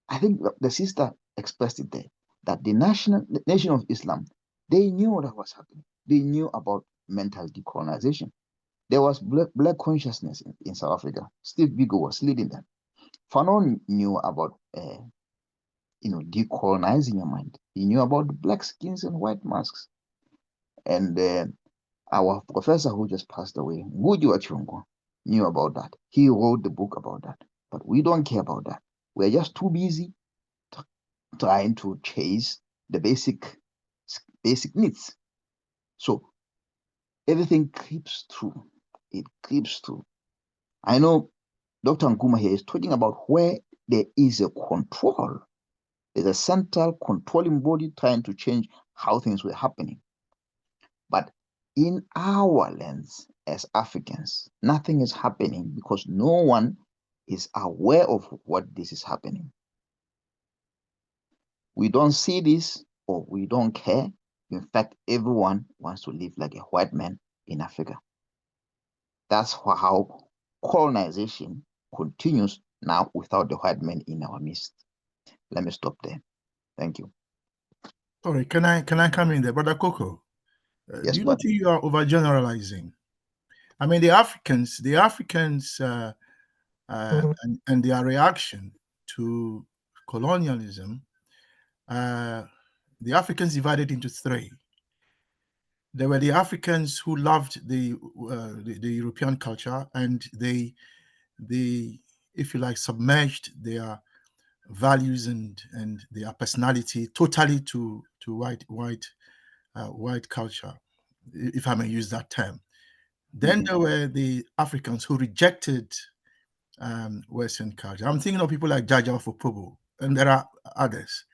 I think the sister expressed it there, that the Nation of Islam, they knew what was happening. They knew about mental decolonization. There was black consciousness in South Africa. Steve Biko was leading them. Fanon knew about decolonizing your mind. He knew about black skins and white masks. And our professor who just passed away, Ngugi Wachungu, knew about that. He wrote the book about that. But we don't care about that. We're just too busy trying to chase the basic needs. So everything creeps through. It creeps through. I know Dr. Nkuma here is talking about where there is a control. There's a central controlling body trying to change how things were happening. But in our lens as Africans, nothing is happening because no one is aware of what this is happening. We don't see this, or we don't care. In fact, everyone wants to live like a white man in Africa. That's how colonization continues now without the white man in our midst. Let me stop there. Thank you. Sorry, can I come in there, Brother Coco? Yes, do you not think you are overgeneralizing? I mean, the Africans, and their reaction to colonialism, the Africans divided into three. There were the Africans who loved the European culture, and they, if you like, submerged their values and their personality totally to white culture, if I may use that term. Then there were the Africans who rejected Western culture. I'm thinking of people like Jaja Fopobo, and there are others.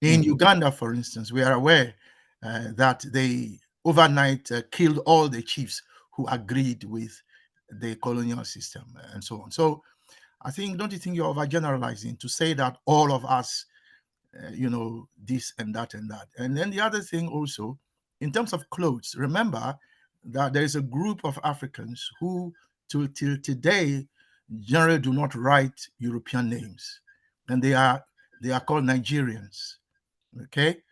In Uganda, for instance, we are aware that they overnight killed all the chiefs who agreed with the colonial system and so on. So I think, don't you think you're overgeneralizing to say that all of us, this and that and that? And then the other thing also, in terms of clothes, remember that there is a group of Africans who, till today, generally do not write European names, and they are called Nigerians. Okay,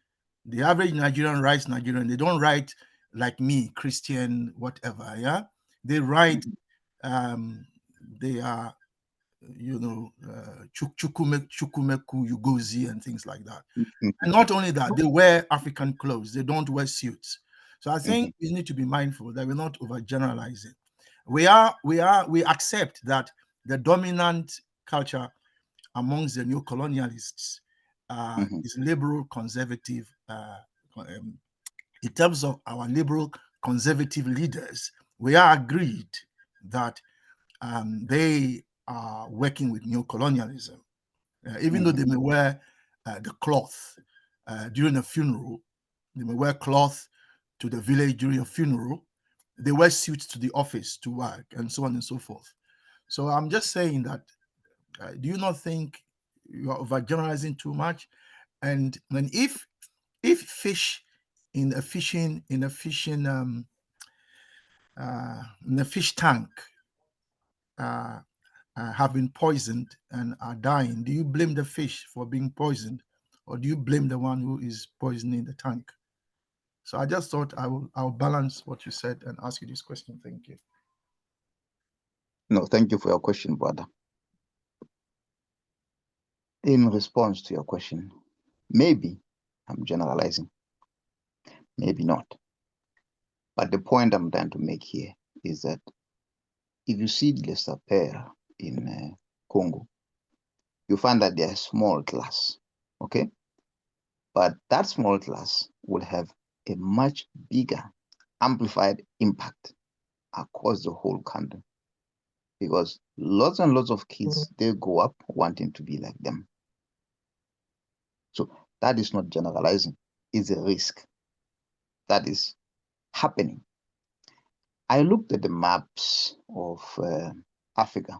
the average Nigerian writes Nigerian. They don't write like me, Christian, whatever. Yeah, they write. They are, Chukumeku, Ugozi, and things like that. And not only that, they wear African clothes. They don't wear suits. So I think we need to be mindful that we're not overgeneralizing. We accept that the dominant culture amongst the new colonialists is liberal conservative. In terms of our liberal conservative leaders, we are agreed that they are working with new colonialism, even though they may wear the cloth during a funeral. They may wear cloth to the village during a funeral. They wear suits to the office to work, and so on and so forth. So I'm just saying that, do you not think you are overgeneralizing too much? And if fish in a fish tank have been poisoned and are dying, do you blame the fish for being poisoned, or do you blame the one who is poisoning the tank? So I just thought I'll balance what you said and ask you this question. Thank you. No, thank you for your question, brother. In response to your question, maybe I'm generalizing, maybe not. But the point I'm trying to make here is that if you see the laissez-faire in Congo, you find that they're a small class, okay? But that small class will have a much bigger, amplified impact across the whole country, because lots and lots of kids, they grow up wanting to be like them. So that is not generalizing, it's a risk that is happening. I looked at the maps of Africa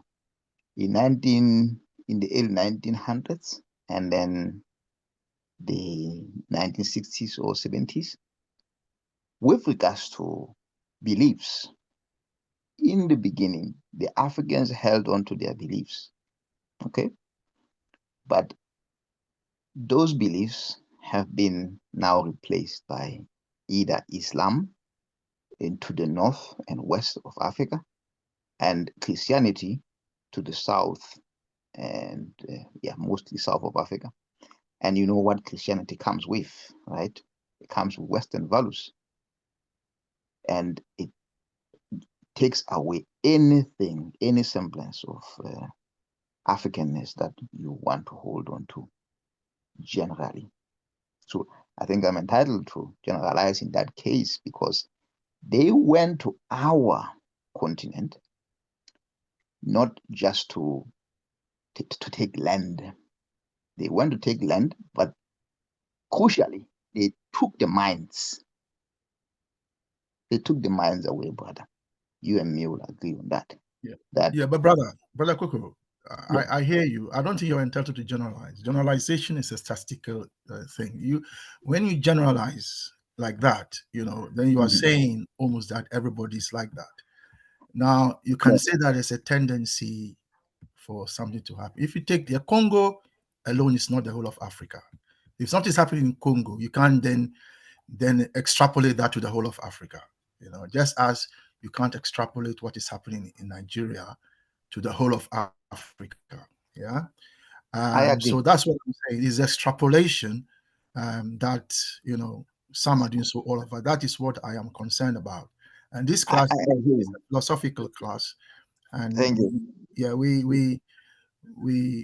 in the early 1900s and then the 1960s or 70s with regards to beliefs. In the beginning, the Africans held on to their beliefs, okay? But those beliefs have been now replaced by either Islam into the north and west of Africa, and Christianity to the south and mostly south of Africa. And you know what Christianity comes with, right? It comes with Western values, and it takes away anything, any semblance of Africanness that you want to hold on to generally. So I think I'm entitled to generalize in that case because they went to our continent not just to take land. They went to take land, but crucially, they took the minds. They took the minds away, brother. You and me will agree on that. Yeah, but brother Koko, I hear you. I don't think you're entitled to generalize. Generalization is a statistical thing. When you generalize like that, then you are saying almost that everybody's like that. Now, you can say that there's a tendency for something to happen. If you take the Congo alone, is not the whole of Africa. If something is happening in Congo, you can't then extrapolate that to the whole of Africa. Just as you can't extrapolate what is happening in Nigeria to the whole of Africa. Yeah. I agree. So that's what I'm saying is extrapolation that, some are doing so all over. That is what I am concerned about. And this class is a philosophical class. And thank you. Yeah, we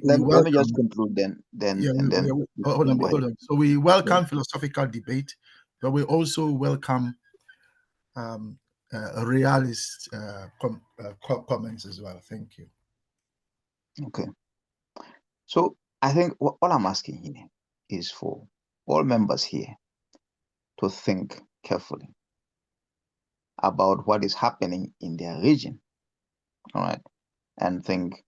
let welcome. me just conclude then. Hold on. So we welcome philosophical debate, but we also welcome realist comments as well. Thank you. Okay. So I think all I'm asking here is for all members here to think carefully about what is happening in their region, all right? And think,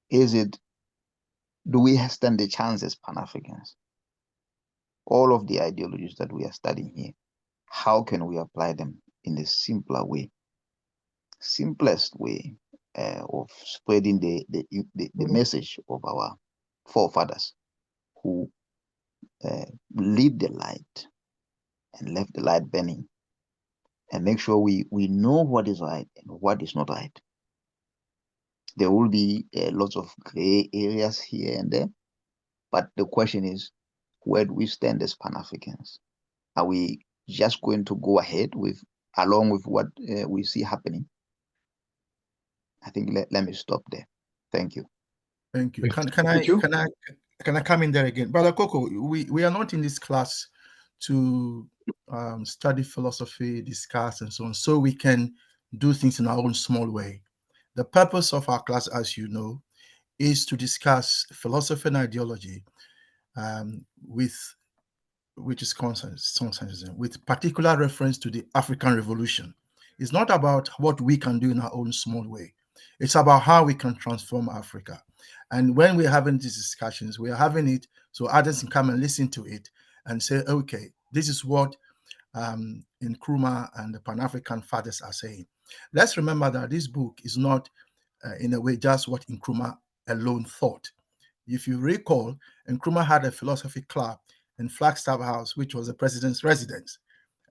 do we stand a chance as Pan-Africans? All of the ideologies that we are studying here, how can we apply them in a simpler way, simplest way of spreading the message of our forefathers who lit the light and left the light burning, and make sure we know what is right and what is not right. There will be lots of gray areas here and there, but the question is, where do we stand as Pan-Africans? Are we just going to go ahead along with what we see happening? I think let me stop there. Thank you. Thank you. Can I come in there again? Brother Koko, we are not in this class to study philosophy, discuss, and so on, so we can do things in our own small way. The purpose of our class, as you know, is to discuss philosophy and ideology which is consensus, with particular reference to the African Revolution. It's not about what we can do in our own small way. It's about how we can transform Africa. And when we're having these discussions, we're having it so others can come and listen to it and say, okay, this is what Nkrumah and the Pan-African fathers are saying. Let's remember that this book is not, in a way, just what Nkrumah alone thought. If you recall, Nkrumah had a philosophy club in Flagstaff House, which was the president's residence.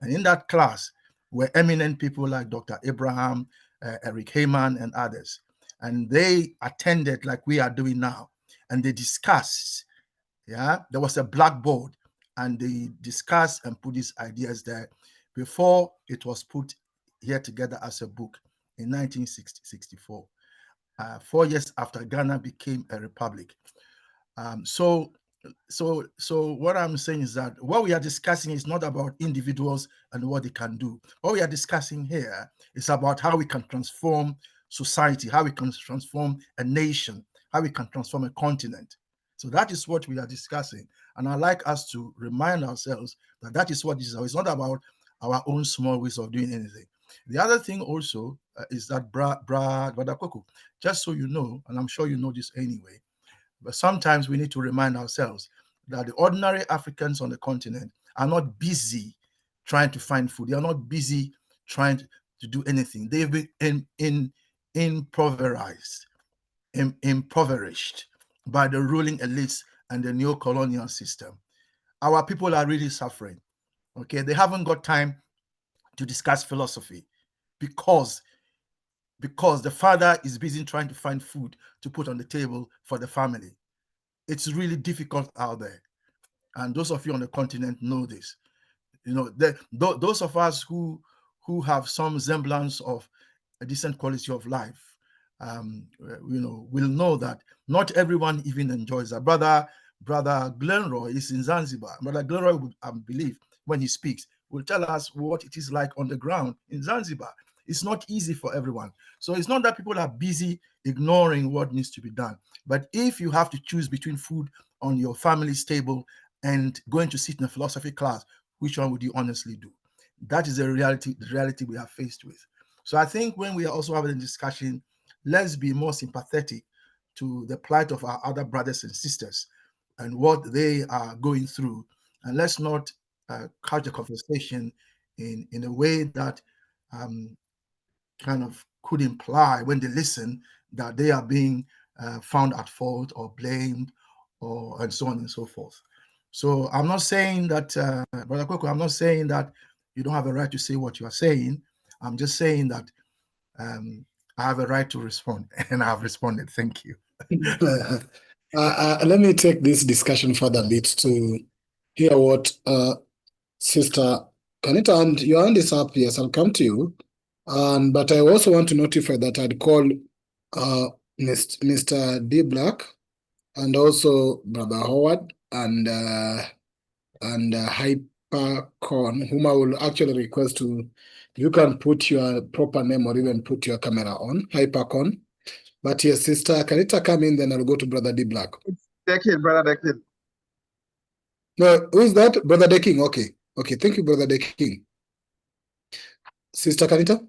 And in that class were eminent people like Dr. Abraham, Eric Heyman, and others. And they attended like we are doing now. And they discussed, there was a blackboard, and they discussed and put these ideas there before it was put here together as a book in 1964, 4 years after Ghana became a republic. So what I'm saying is that what we are discussing is not about individuals and what they can do. What we are discussing here is about how we can transform society, how we can transform a nation, how we can transform a continent. So that is what we are discussing. And I'd like us to remind ourselves that that is what this is. It's not about our own small ways of doing anything. The other thing also is that, Brother Koko, just so you know, and I'm sure you know this anyway, but sometimes we need to remind ourselves that the ordinary Africans on the continent are not busy trying to find food. They are not busy trying to do anything. They've been impoverished by the ruling elites and the neo-colonial system. Our people are really suffering. Okay, they haven't got time to discuss philosophy because the father is busy trying to find food to put on the table for the family. It's really difficult out there. And those of you on the continent know this. You know, those of us who have some semblance of a decent quality of life, will know that not everyone even enjoys that. Brother Glenroy is in Zanzibar. Brother Glenroy, I believe, when he speaks, will tell us what it is like on the ground in Zanzibar. It's not easy for everyone. So it's not that people are busy ignoring what needs to be done. But if you have to choose between food on your family's table and going to sit in a philosophy class, which one would you honestly do? That is the reality we are faced with. So I think when we are also having a discussion, let's be more sympathetic to the plight of our other brothers and sisters and what they are going through. And let's not couch the conversation in a way that kind of could imply, when they listen, that they are being found at fault or blamed, and so on and so forth. So I'm not saying that, Brother Koko, I'm not saying that you don't have a right to say what you are saying. I'm just saying that I have a right to respond, and I have responded. Thank you. Let me take this discussion further a bit to hear what Sister Kanita, and your hand is up. Yes, I'll come to you. But I also want to notify that I'd call Mr. D. Black and also Brother Howard and Hypercon, whom I will actually request to, you can put your proper name or even put your camera on, Hypercon. But yes, Sister Kanita, come in, then I'll go to Brother D. Black. Dekil, Brother Dekil. No, who is that? Brother De King. Okay. Okay, thank you, Brother De King. Sister Kanita?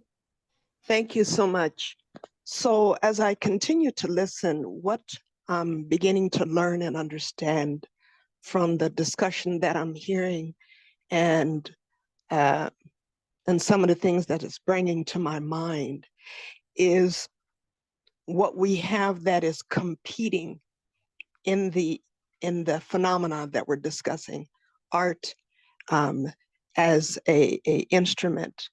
Thank you so much. So as I continue to listen, what I'm beginning to learn and understand from the discussion that I'm hearing and some of the things that it's bringing to my mind is what we have that is competing in the phenomena that we're discussing, art as a instrument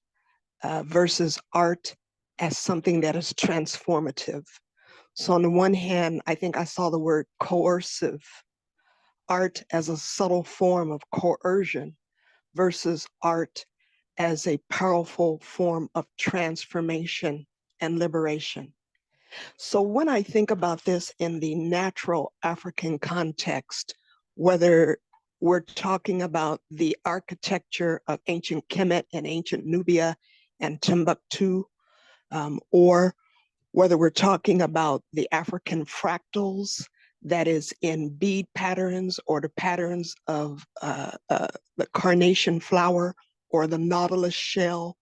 versus art as something that is transformative. So on the one hand, I think I saw the word coercive, art as a subtle form of coercion versus art as a powerful form of transformation and liberation. So when I think about this in the natural African context, whether we're talking about the architecture of ancient Kemet and ancient Nubia and Timbuktu, or whether we're talking about the African fractals that is in bead patterns or the patterns of the carnation flower or the nautilus shell,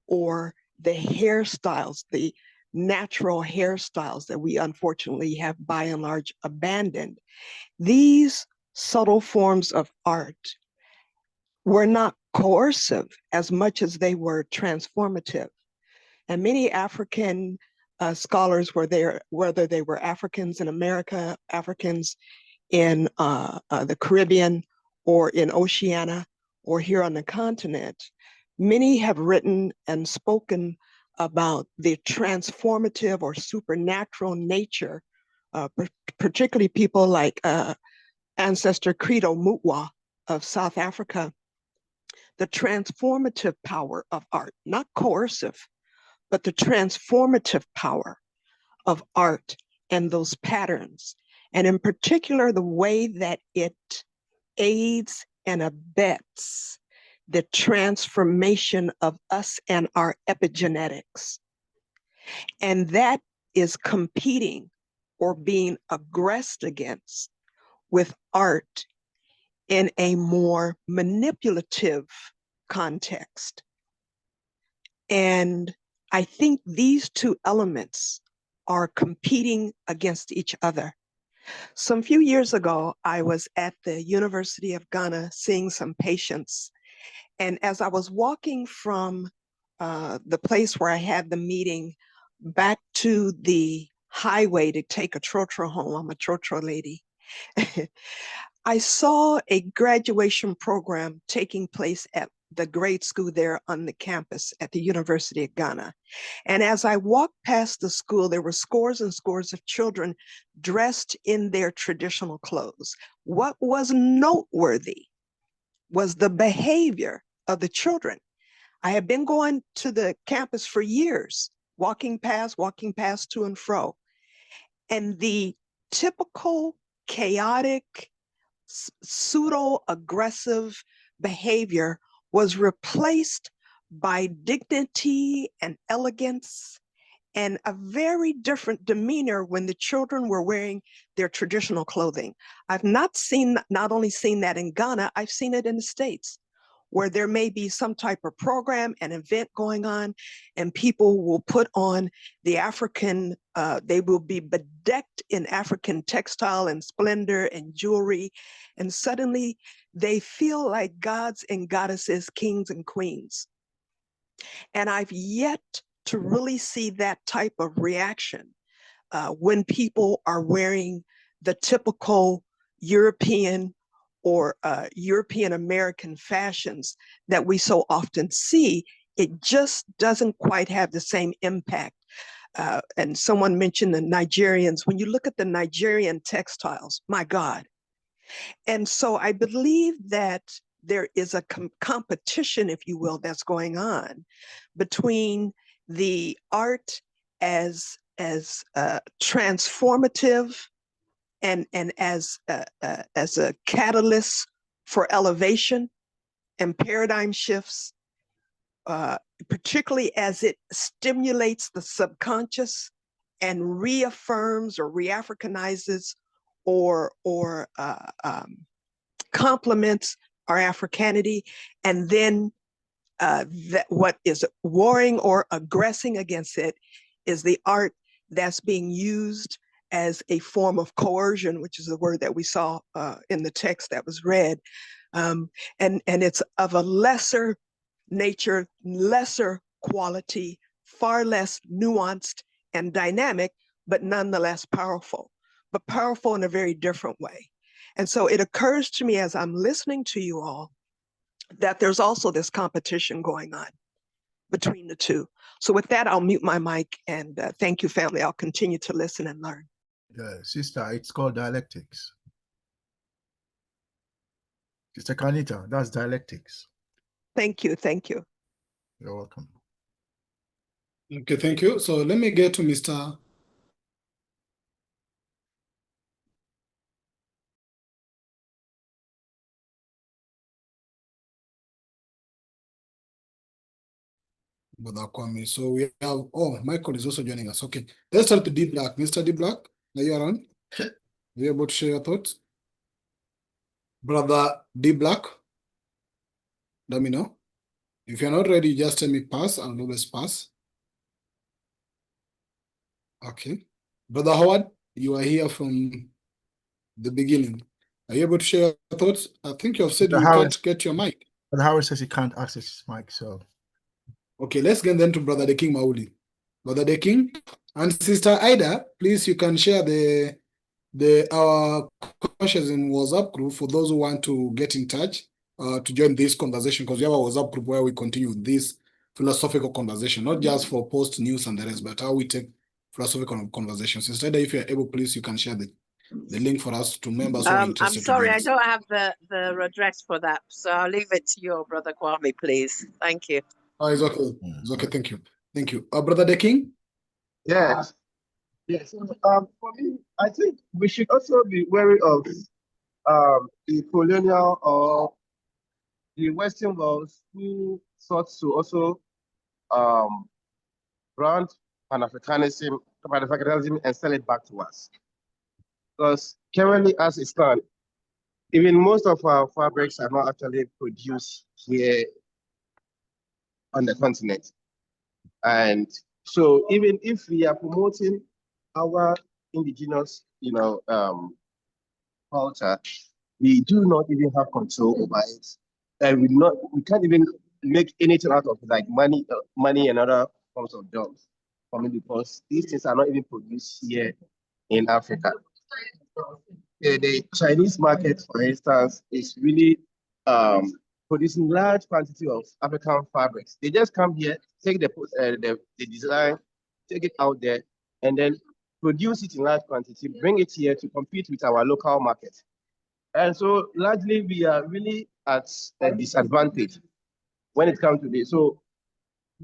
or the hairstyles, the natural hairstyles that we unfortunately have by and large abandoned. These subtle forms of art were not coercive as much as they were transformative. And many African scholars were there, whether they were Africans in America, Africans in the Caribbean, or in Oceania, or here on the continent, many have written and spoken about the transformative or supernatural nature, particularly people like ancestor Credo Mutwa of South Africa, the transformative power of art, not coercive, but the transformative power of art and those patterns. And in particular, the way that it aids and abets the transformation of us and our epigenetics. And that is competing or being aggressed against with art in a more manipulative context. And I think these two elements are competing against each other. Some few years ago, I was at the University of Ghana seeing some patients. And as I was walking from the place where I had the meeting back to the highway to take a trotro home, I'm a trotro lady, I saw a graduation program taking place at the grade school there on the campus at the University of Ghana. And as I walked past the school, there were scores and scores of children dressed in their traditional clothes. What was noteworthy was the behavior of the children. I had been going to the campus for years, walking past to and fro. And the typical chaotic, pseudo-aggressive behavior was replaced by dignity and elegance and a very different demeanor when the children were wearing their traditional clothing. I've not only seen that in Ghana, I've seen it in the States, where there may be some type of program, an event going on, and people will put on the African, they will be bedecked in African textile and splendor and jewelry, and suddenly they feel like gods and goddesses, kings and queens. And I've yet to really see that type of reaction when people are wearing the typical European or European American fashions that we so often see. It just doesn't quite have the same impact. And someone mentioned the Nigerians. When you look at the Nigerian textiles, my God. And so I believe that there is a competition, if you will, that's going on between the art as transformative and as a catalyst for elevation and paradigm shifts, particularly as it stimulates the subconscious and reaffirms or re-Africanizes or complements our Africanity, and then that what is warring or aggressing against it is the art that's being used as a form of coercion, which is a word that we saw in the text that was read. And it's of a lesser nature, lesser quality, far less nuanced and dynamic, but nonetheless powerful, but powerful in a very different way. And so it occurs to me as I'm listening to you all that there's also this competition going on between the two. So with that, I'll mute my mic, and thank you, family. I'll continue to listen and learn. Sister, it's called dialectics. Sister Kanita, that's dialectics. Thank you. Thank you. You're welcome. Okay, thank you. So let me get to Mr. Kwame. So we have, oh, Michael is also joining us. Okay, let's start with D Black. Mr. D Black, are you around? Are you able to share your thoughts? Brother D Black, let me know. If you're not ready, just tell me pass. I'll always pass. Okay. Brother Howard, you are here from the beginning. Are you able to share your thoughts? I think you have said Mr. you Howard. can't get your mic. But Howard says he can't access his mic, so. Okay, let's get then to Brother the King Mauli. Brother the King and Sister Ida, please, you can share our questions in WhatsApp group for those who want to get in touch to join this conversation, because we have a WhatsApp group where we continue this philosophical conversation, not just for post news and the rest, but how we take philosophical conversations. Sister Ida, if you're able, please, you can share the link for us to members who are interested. I'm sorry, to I don't have the address for that, so I'll leave it to you, Brother Kwame, please. Thank you. Oh, it's okay. It's okay. Thank you. Thank you. Brother the King? Yes. Yes. For me, I think we should also be wary of the colonial or the Western world who sought to also brand Pan-Africanism and sell it back to us. Because currently, as it stands, even most of our fabrics are not actually produced here on the continent. And so even if we are promoting our indigenous, culture, we do not even have control over it. And we can't even make anything out of it, like money and other forms of jobs. Because these things are not even produced here in Africa. The Chinese market, for instance, is really producing large quantity of African fabrics. They just come here, take the design, take it out there, and then produce it in large quantity, bring it here to compete with our local market. And so largely we are really at a disadvantage when it comes to this. So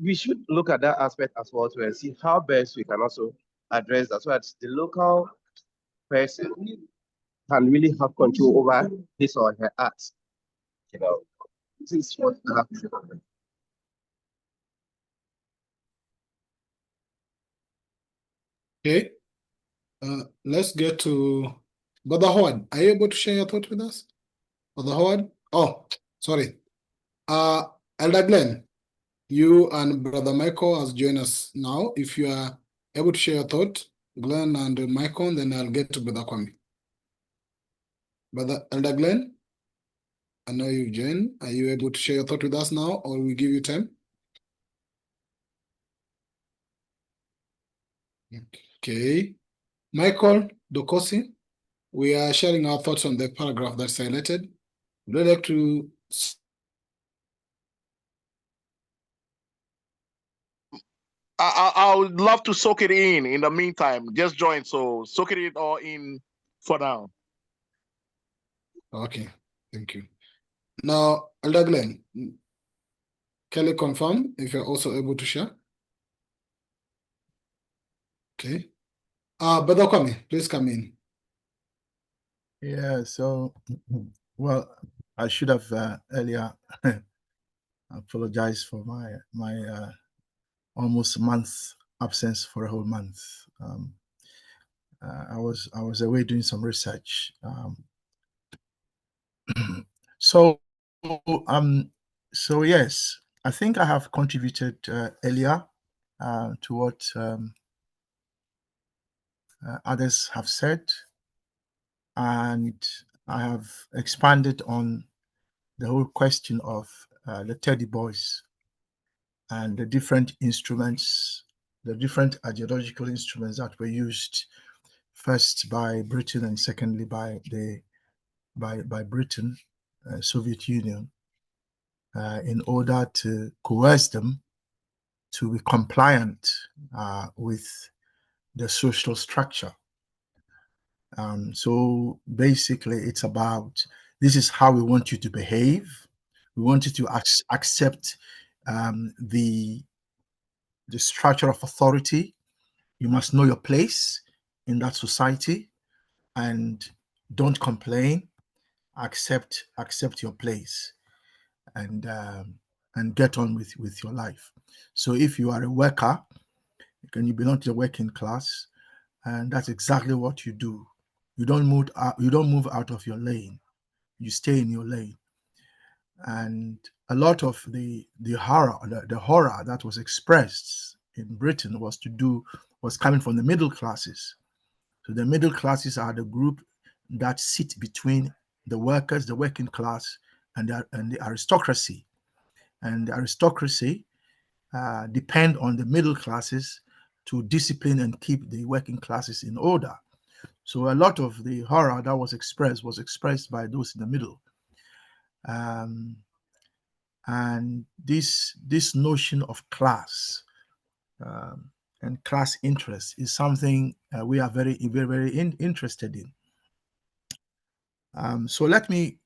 we should look at that aspect as well and see how best we can also address that so that the local person can really have control over his or her art. This is what I have to say. Okay. Let's get to Brother Howard. Are you able to share your thought with us? Brother Howard? Oh, sorry. Elder Glenn, you and Brother Michael has joined us now. If you are able to share your thought, Glenn and Michael, then I'll get to Brother Kwame. Brother Elder Glenn, I know you've joined. Are you able to share your thought with us now, or we give you time? Okay. Michael Dokosi, we are sharing our thoughts on the paragraph that's highlighted. Would you like to? I would love to soak it in the meantime. Just join, so soak it all in for now. Okay, thank you. Now, Elder Glenn, can you confirm if you're also able to share? Okay. Brother Kwame, please come in. Yeah, so, well, I should have earlier apologized for my almost month absence for a whole month. I was away doing some research. So yes, I think I have contributed earlier to what others have said, and I have expanded on the whole question of the teddy boys and the different instruments, the different ideological instruments that were used first by Britain and secondly by Britain, Soviet Union, in order to coerce them to be compliant with the social structure. So basically, it's about, this is how we want you to behave. We want you to accept the structure of authority. You must know your place in that society and don't complain. Accept your place and get on with your life. So if you are a worker, and you belong to the working class, and that's exactly what you do. You don't move out of your lane. You stay in your lane. And a lot of the horror that was expressed in Britain was coming from the middle classes. So the middle classes are the group that sit between the workers, the working class, and the aristocracy. And the aristocracy depend on the middle classes to discipline and keep the working classes in order. So a lot of the horror that was expressed by those in the middle. And this notion of class and class interest is something we are very, very, very interested in. So let me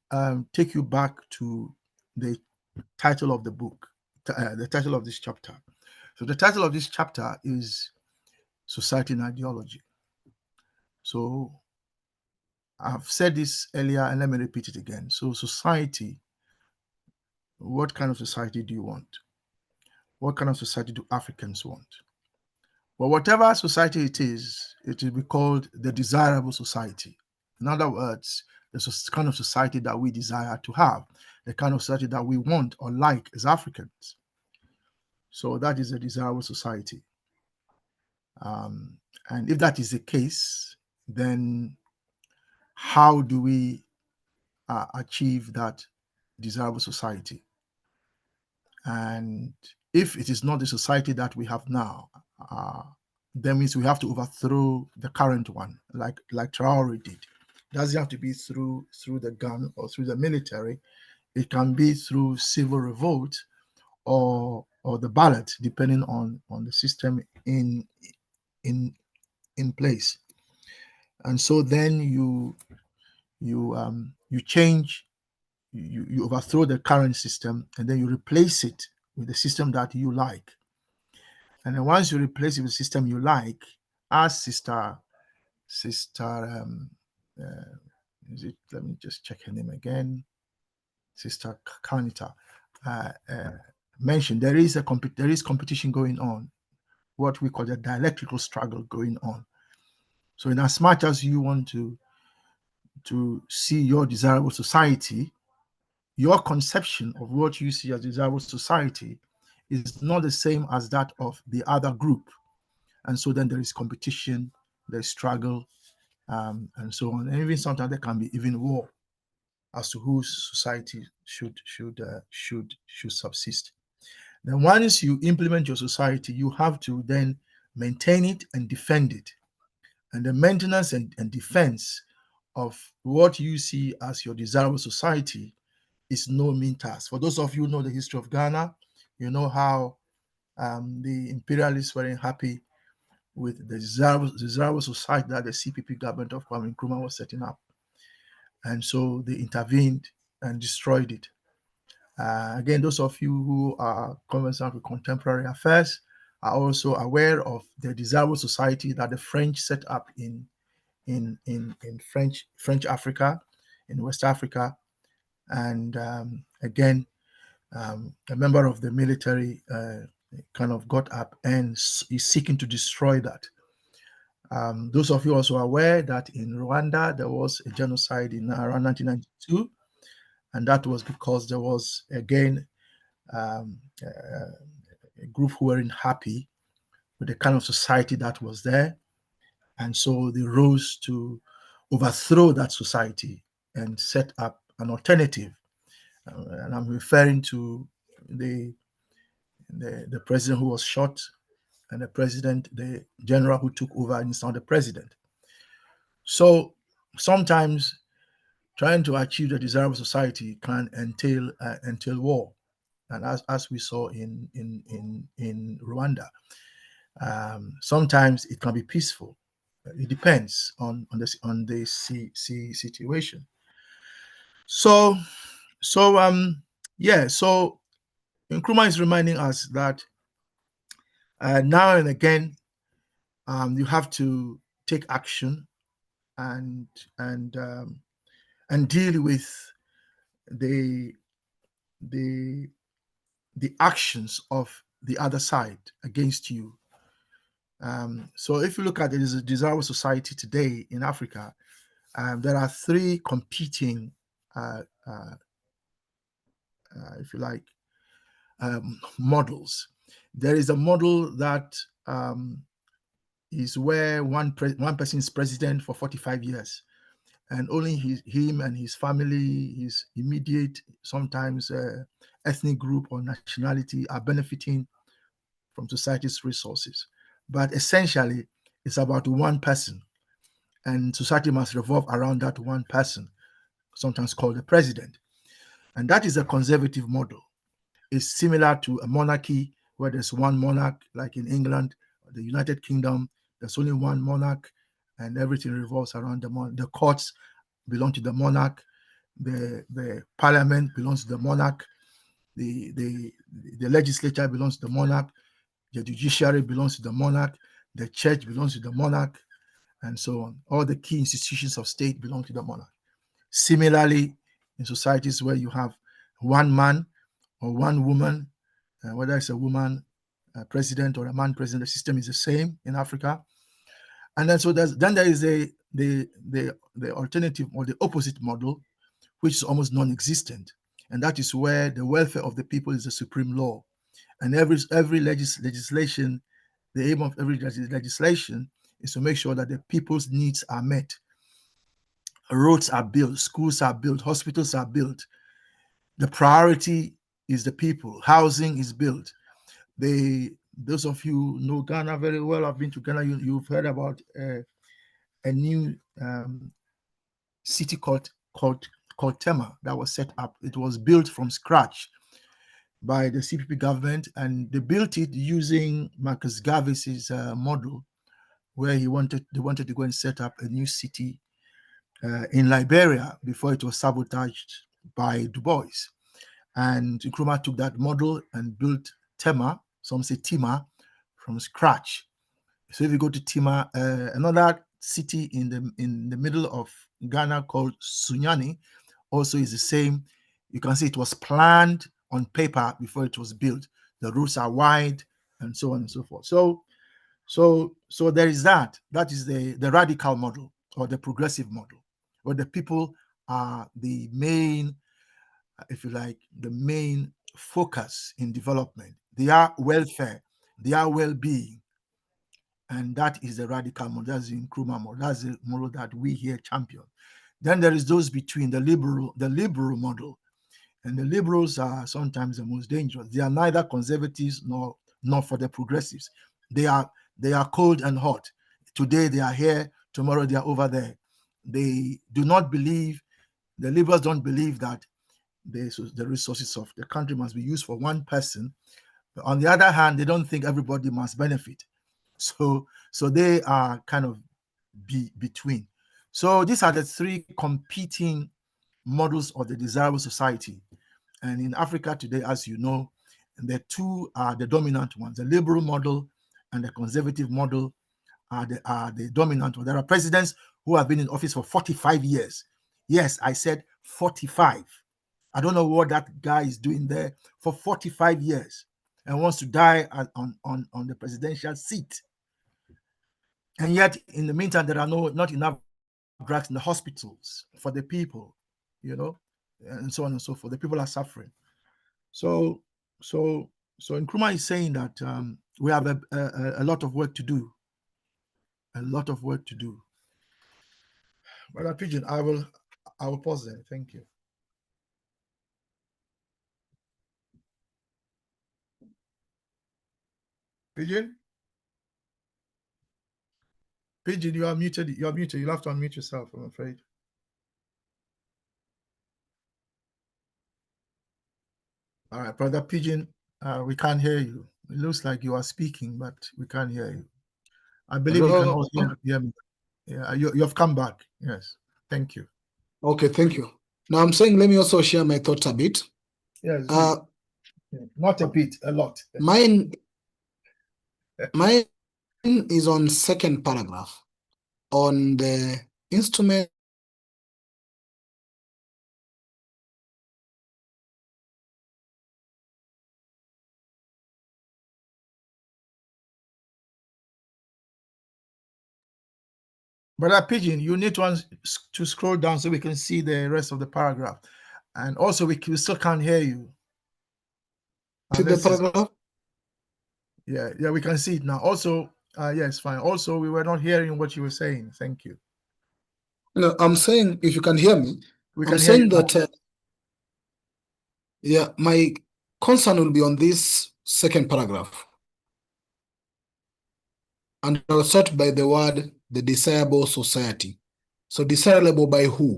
take you back to the title of the book, the title of this chapter. So the title of this chapter is Society and Ideology. So I've said this earlier and let me repeat it again. So society, what kind of society do you want? What kind of society do Africans want? Well, whatever society it will be called the desirable society. In other words, the kind of society that we desire to have, the kind of society that we want or like as Africans. So that is a desirable society. And if that is the case, then how do we achieve that desirable society? And if it is not the society that we have now, that means we have to overthrow the current one, like Traore did. It doesn't have to be through the gun or through the military. It can be through civil revolt or the ballot, depending on the system in place. And so then you change, you overthrow the current system, and then you replace it with the system that you like. And then once you replace it with the system you like, as sister let me just check her name again, Sister Kanita mentioned, there is competition going on, what we call the dialectical struggle going on. So in as much as you want to see your desirable society, your conception of what you see as desirable society is not the same as that of the other group. And so then there is competition, there's struggle, and so on. And even sometimes there can be even war as to whose society should subsist. Then once you implement your society, you have to then maintain it and defend it. And the maintenance and defense of what you see as your desirable society is no mean task. For those of you who know the history of Ghana, you know how the imperialists weren't happy with the desirable society that the CPP government of Kwame Nkrumah was setting up. And so they intervened and destroyed it. Again, those of you who are conversant with contemporary affairs are also aware of the desirable society that the French set up in French Africa, in West Africa. And again, a member of the military kind of got up and is seeking to destroy that. Those of you also aware that in Rwanda, there was a genocide in around 1992, and that was because there was, again, a group who weren't happy with the kind of society that was there. And so they rose to overthrow that society and set up an alternative. And I'm referring to the president who was shot, and the general who took over and is now the president. So sometimes trying to achieve the desirable society can entail war, and as we saw in Rwanda, sometimes it can be peaceful. It depends on the situation. So Nkrumah is reminding us that now and again you have to take action and deal with the actions of the other side against you. So if you look at it as a desirable society today in Africa, there are three competing, if you like, models. There is a model that is where one person is president for 45 years, and only him and his family, his immediate, sometimes ethnic group or nationality are benefiting from society's resources. But essentially, it's about one person, and society must revolve around that one person, sometimes called the president. And that is a conservative model. It's similar to a monarchy where there's one monarch, like in England, the United Kingdom, there's only one monarch, and everything revolves around the monarch. The courts belong to the monarch, the parliament belongs to the monarch, the legislature belongs to the monarch, the judiciary belongs to the monarch, the church belongs to the monarch, and so on. All the key institutions of state belong to the monarch. Similarly, in societies where you have one man or one woman, whether it's a woman president or a man president, the system is the same in Africa. And then so then there is the alternative or the opposite model, which is almost non-existent, and that is where the welfare of the people is the supreme law, and every legislation, the aim of every legislation is to make sure that the people's needs are met. Roads are built, schools are built, hospitals are built. The priority is the people. Housing is built. Those of you who know Ghana very well, I've been to Ghana, you've heard about a new city called Tema that was set up. It was built from scratch by the CPP government, and they built it using Marcus Garvey's model, where they wanted to go and set up a new city in Liberia before it was sabotaged by Du Bois. And Nkrumah took that model and built Tema, some say Tima, from scratch. So if you go to Tima, another city in the middle of Ghana called Sunyani also is the same. You can see it was planned on paper before it was built. The roads are wide and so on and so forth. So there is that. That is the radical model or the progressive model, where the people are the main, if you like, the main focus in development. Their welfare, their well-being, and that is the radical model. That's the Nkrumah model. That's the model that we here champion. Then there is those between the liberal model, and the liberals are sometimes the most dangerous. They are neither conservatives nor for the progressives. They are cold and hot. Today they are here, tomorrow they are over there. They do not believe, the liberals don't believe that the resources of the country must be used for one person. But on the other hand, they don't think everybody must benefit. So they are kind of between. So these are the three competing models of the desirable society. And in Africa today, as you know, the two are the dominant ones. The liberal model and the conservative model are the dominant ones. There are presidents who have been in office for 45 years. Yes, I said 45. I don't know what that guy is doing there for 45 years and wants to die on the presidential seat. And yet, in the meantime, there are not enough drugs in the hospitals for the people, and so on and so forth. The people are suffering. So Nkrumah is saying that we have a lot of work to do. A lot of work to do. Brother Pigeon, I will pause there. Thank you. Pigeon, you are muted. You are muted. You'll have to unmute yourself, I'm afraid. All right, Brother Pigeon, we can't hear you. It looks like you are speaking, but we can't hear you. I believe you can also hear me. Yeah, you have come back. Yes. Thank you. Okay, thank you. Now I'm saying, let me also share my thoughts a bit. Yes. Not a bit, a lot. Mine is on second paragraph on the instrument. Brother Pigeon, you need to scroll down so we can see the rest of the paragraph. And also, we still can't hear you. See the paragraph? Yeah, we can see it now. Also, yes, fine. Also, we were not hearing what you were saying. Thank you. No, I'm saying, if you can hear me, We I'm can hear saying you. that, yeah, my concern will be on this second paragraph. And I'll start by the word, the desirable society. So desirable by who?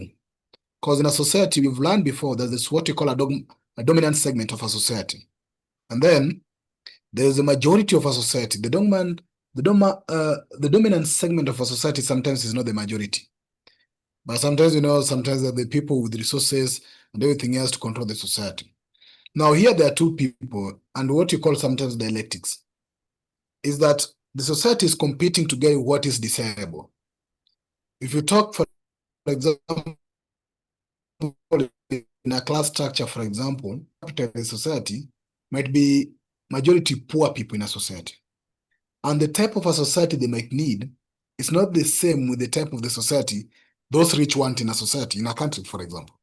Because in a society, we've learned before that there's what you call a dominant segment of a society. And then there's a majority of a society. The dominant segment of a society sometimes is not the majority. But sometimes, sometimes they're the people with resources and everything else to control the society. Now, here there are two people, and what you call sometimes dialectics is that the society is competing to get what is desirable. If you talk, for example, in a class structure, for example, capitalist society might be majority poor people in a society. And the type of a society they might need is not the same with the type of the society those rich want in a society, in a country, for example.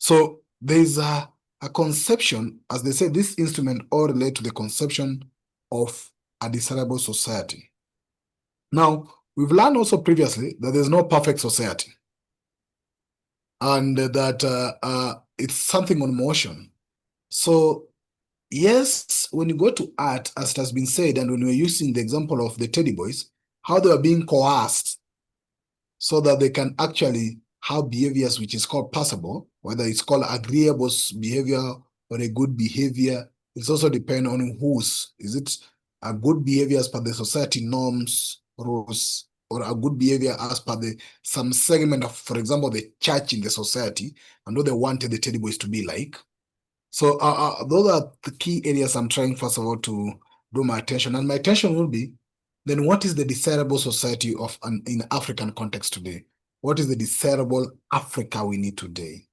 So there's a conception, as they say, this instrument all relate to the conception of a desirable society. Now, we've learned also previously that there's no perfect society, and that it's something on motion. So yes, when you go to art, as it has been said, and when we're using the example of the teddy boys, how they are being coerced so that they can actually have behaviors which is called passable, whether it's called agreeable behavior or a good behavior. It's also depend on whose. Is it a good behavior as per the society norms, rules, or a good behavior as per some segment of, for example, the church in the society, and what they wanted the teddy boys to be like. So those are the key areas I'm trying, first of all, to draw my attention. And my attention will be, then what is the desirable society of in African context today? What is the desirable Africa we need today?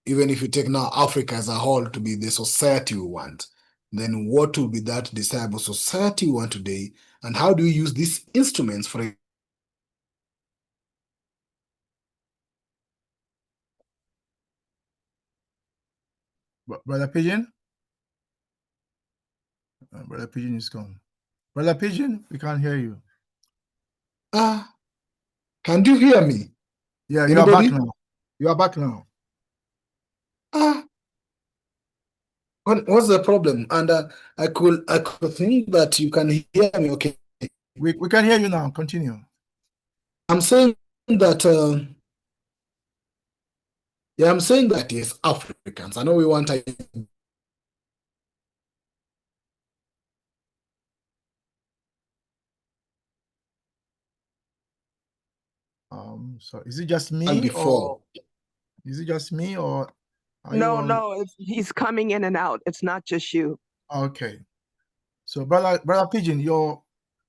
Even if you take now Africa as a whole to be the society we want, then what will be that desirable society we want today? And how do we use these instruments for Brother Pigeon? Brother Pigeon is gone. Brother Pigeon, we can't hear you. Can you hear me? Yeah, you are Anybody? back now. You are back now. What's the problem? And I could think that you can hear me. Okay, we can hear you now. Continue. I'm saying that. Yeah, I'm saying that yes, Africans. I know we want to. So is it just me Before. Is it just me or? No, he's coming in and out. It's not just you. Okay. So, brother Pigeon, your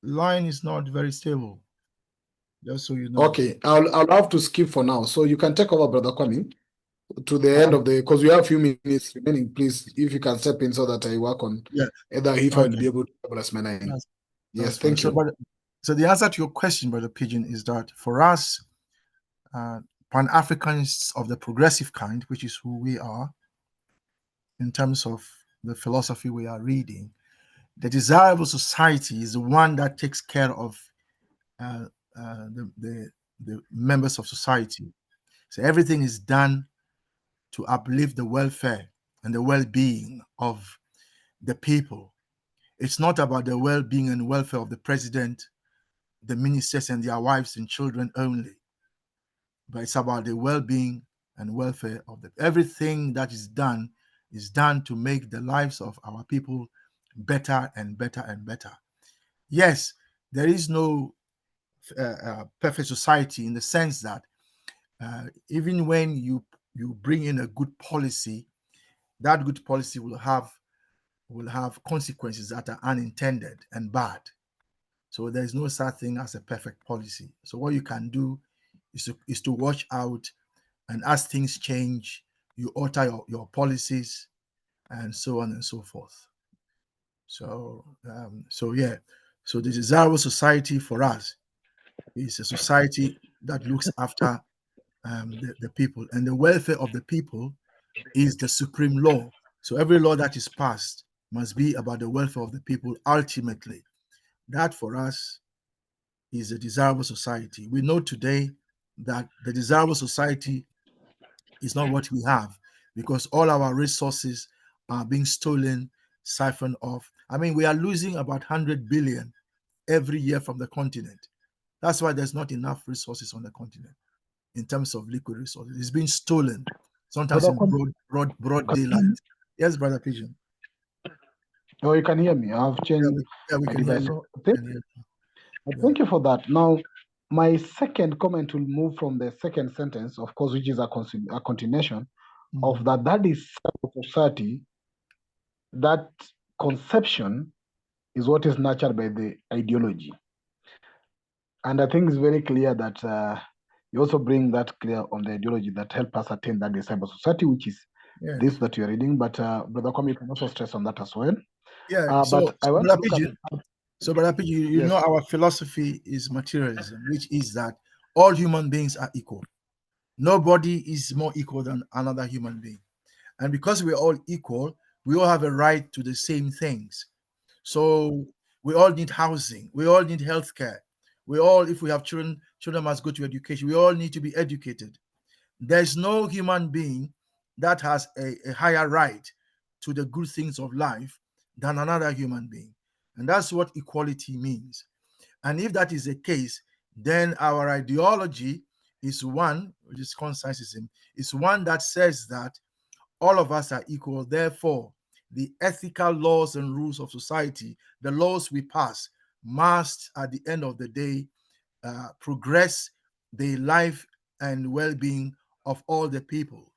line is not very stable. Just so you know. Okay, I'll have to skip for now. So you can take over, Brother Kwame, to the end of because we have a few minutes remaining. Please, if you can step in so that I work on either if I will be able to establish my name. Yes, thank you. So the answer to your question, Brother Pigeon, is that for us, Pan-Africanists of the progressive kind, which is who we are, in terms of the philosophy we are reading, the desirable society is the one that takes care of the members of society. So everything is done to uplift the welfare and the well-being of the people. It's not about the well-being and welfare of the president, the ministers and their wives and children only, but it's about the well-being and welfare of everything that is done to make the lives of our people better and better and better. Yes, there is no perfect society in the sense that even when you bring in a good policy, that good policy will have consequences that are unintended and bad. So there is no such thing as a perfect policy. So what you can do is to watch out, and as things change, you alter your policies and so on and so forth. So so the desirable society for us is a society that looks after the people, and the welfare of the people is the supreme law. So every law that is passed must be about the welfare of the people ultimately. That for us is a desirable society. We know today that the desirable society is not what we have, because all our resources are being stolen, siphoned off. I mean, we are losing about 100 billion every year from the continent. That's why there's not enough resources on the continent in terms of liquid resources. It's being stolen, sometimes Brother in broad daylight. Yes, Brother Pigeon. Oh, you can hear me. I've changed Yeah, we my can hear device. you. Thank you for that. Now, my second comment will move from the second sentence, of course, which is a continuation of that is society. That conception is what is nurtured by the ideology. And I think it's very clear that you also bring that clear on the ideology that help us attain that cyber society, which is this that you're reading. But Brother Kwame, you can also stress on that as well. Yeah, but I want Brother to look Pigeon, at Brother Pigeon, you know our philosophy is materialism, which is that all human beings are equal. Nobody is more equal than another human being. And because we're all equal, we all have a right to the same things. So we all need housing. We all need healthcare. We all, if we have children, children must go to education. We all need to be educated. There's no human being that has a higher right to the good things of life than another human being. And that's what equality means. And if that is the case, then our ideology is one, which is conscientism, is one that says that all of us are equal. Therefore, the ethical laws and rules of society, the laws we pass, must, at the end of the day, progress the life and well-being of all the people.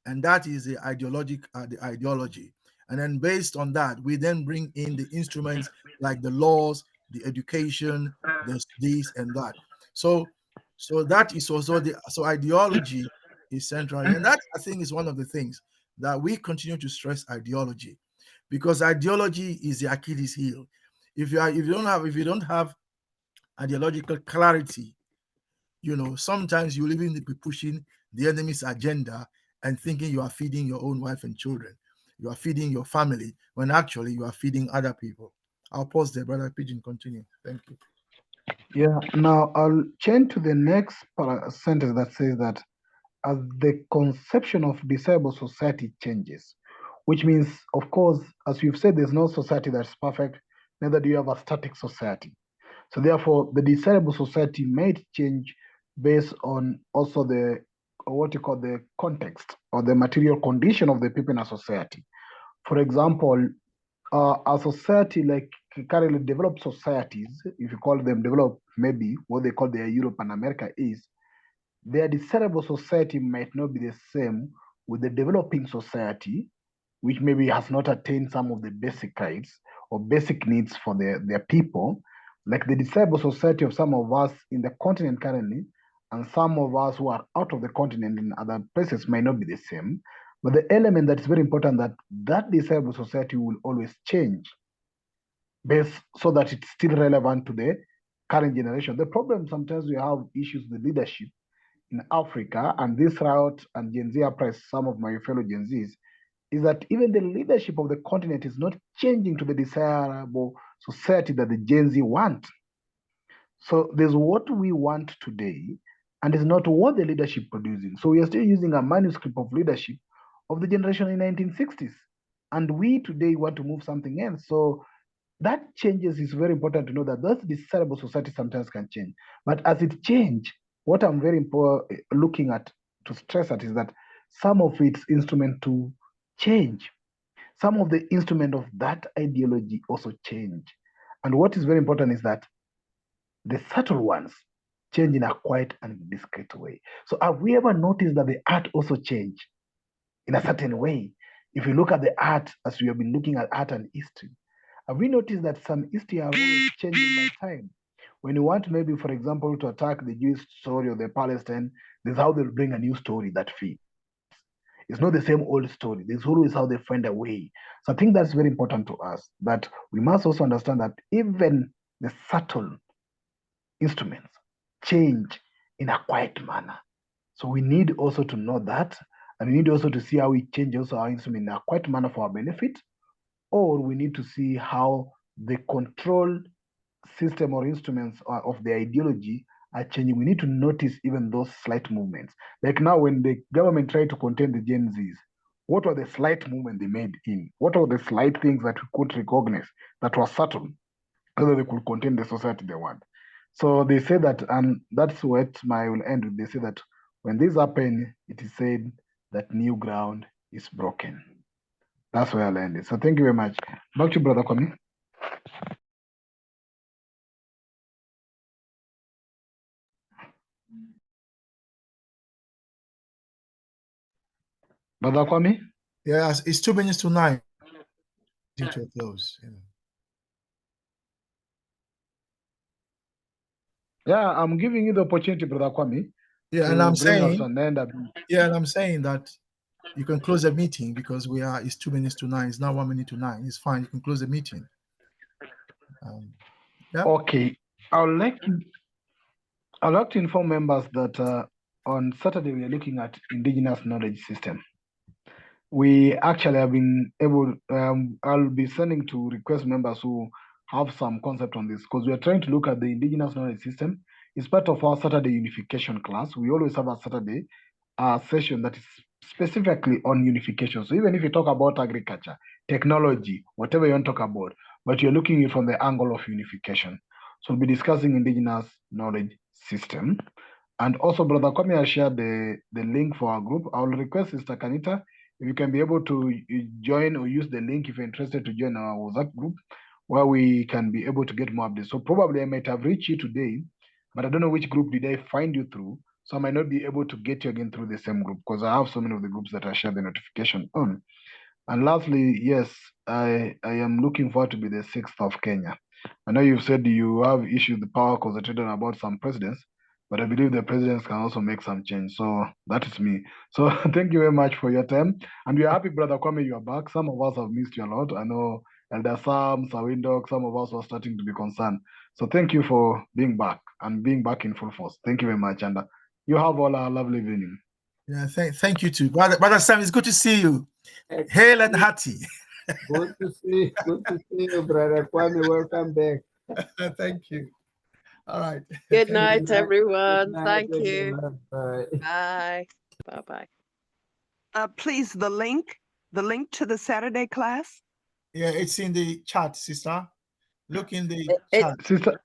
And that is the ideology. And then based on that, we then bring in the instruments like the laws, the education, this and that. So that is also so ideology is central. And that, I think, is one of the things that we continue to stress ideology, because ideology is the Achilles heel. If you don't have ideological clarity, sometimes you'll even be pushing the enemy's agenda and thinking you are feeding your own wife and children. You are feeding your family when actually you are feeding other people. I'll pause there, Brother Pigeon. Continue. Thank you. Yeah, now I'll change to the next sentence that says that as the conception of desirable society changes, which means, of course, as you've said, there's no society that's perfect, neither do you have a static society. So therefore, the desirable society might change based on also the what you call the context or the material condition of the people in a society. For example, a society like currently developed societies, if you call them developed, maybe what they call their Europe and America is, their desirable society might not be the same with the developing society, which maybe has not attained some of the basic rights or basic needs for their people. Like the desirable society of some of us in the continent currently, and some of us who are out of the continent in other places might not be the same. But the element that is very important that desirable society will always change based so that it's still relevant to the current generation. The problem sometimes we have issues with leadership in Africa, and this route and Gen Z applies some of my fellow Gen Zs, is that even the leadership of the continent is not changing to the desirable society that the Gen Z want. So there's what we want today, and it's not what the leadership producing. So we are still using a manuscript of leadership of the generation in 1960s, and we today want to move something else. So that changes is very important to know that those desirable society sometimes can change. But as it change, what I'm very looking at to stress at is that some of its instrument to change. Some of the instrument of that ideology also change. And what is very important is that the subtle ones change in a quiet and discreet way. So have we ever noticed that the art also change in a certain way? If you look at the art, as we have been looking at art and history, have we noticed that some history are always changing by time? When you want maybe, for example, to attack the Jewish story or the Palestine, there's how they'll bring a new story that fits. It's not the same old story. There's always how they find a way. So I think that's very important to us, that we must also understand that even the subtle instruments change in a quiet manner. So we need also to know that, and we need also to see how we change also our instrument in a quiet manner for our benefit, or we need to see how the control system or instruments of the ideology are changing, we need to notice even those slight movements. Like now, when the government tried to contain the Gen Zs, what were the slight movements they made in? What were the slight things that we could recognize that were subtle, whether they could contain the society they want? So they say that, and that's what I will end with. They say that when this happen, it is said that new ground is broken. That's where I'll end it. So thank you very much. Back to Brother Kwame. Brother Kwame? Yes, it's 2 minutes to 9. To a close. Yeah, I'm giving you the opportunity, Brother Kwame. Yeah, and I'm saying, yeah, and I'm saying that you can close the meeting because it's 2 minutes to 9. It's not 1 minute to 9. It's fine. You can close the meeting. Yeah. Okay. I'd like to inform members that on Saturday we are looking at indigenous knowledge system. We actually have been able, I'll be sending to request members who have some concept on this, because we are trying to look at the indigenous knowledge system. It's part of our Saturday unification class. We always have a Saturday session that is specifically on unification. So even if you talk about agriculture, technology, whatever you want to talk about, but you're looking at it from the angle of unification. So we'll be discussing indigenous knowledge system. And also, Brother Kwame has shared the link for our group. I will request Sister Kanita, if you can be able to join or use the link if you're interested to join our WhatsApp group, where we can be able to get more updates. So probably I might have reached you today, but I don't know which group did I find you through. So I might not be able to get you again through the same group, because I have so many of the groups that I share the notification on. And lastly, yes, I am looking forward to be the 6th of Kenya. I know you've said you have issued the power concentrated about some presidents, but I believe the presidents can also make some change. So that is me. So thank you very much for your time. And we are happy, Brother Kwame, you are back. Some of us have missed you a lot. I know Elder Sam, Sawindok, some of us were starting to be concerned. So thank you for being back and being back in full force. Thank you very much. And you have all a lovely evening. Yeah, thank you too. Brother Sam, it's good to see you. Hail and hearty. Good to see you, Brother Kwame. Welcome back. Thank you. All right. Good night, everyone. Good night, Thank you. everyone. Bye. Bye. Bye-bye. Please, the link to the Saturday class. Yeah, it's in the chat, sister. Look in the chat. Sister.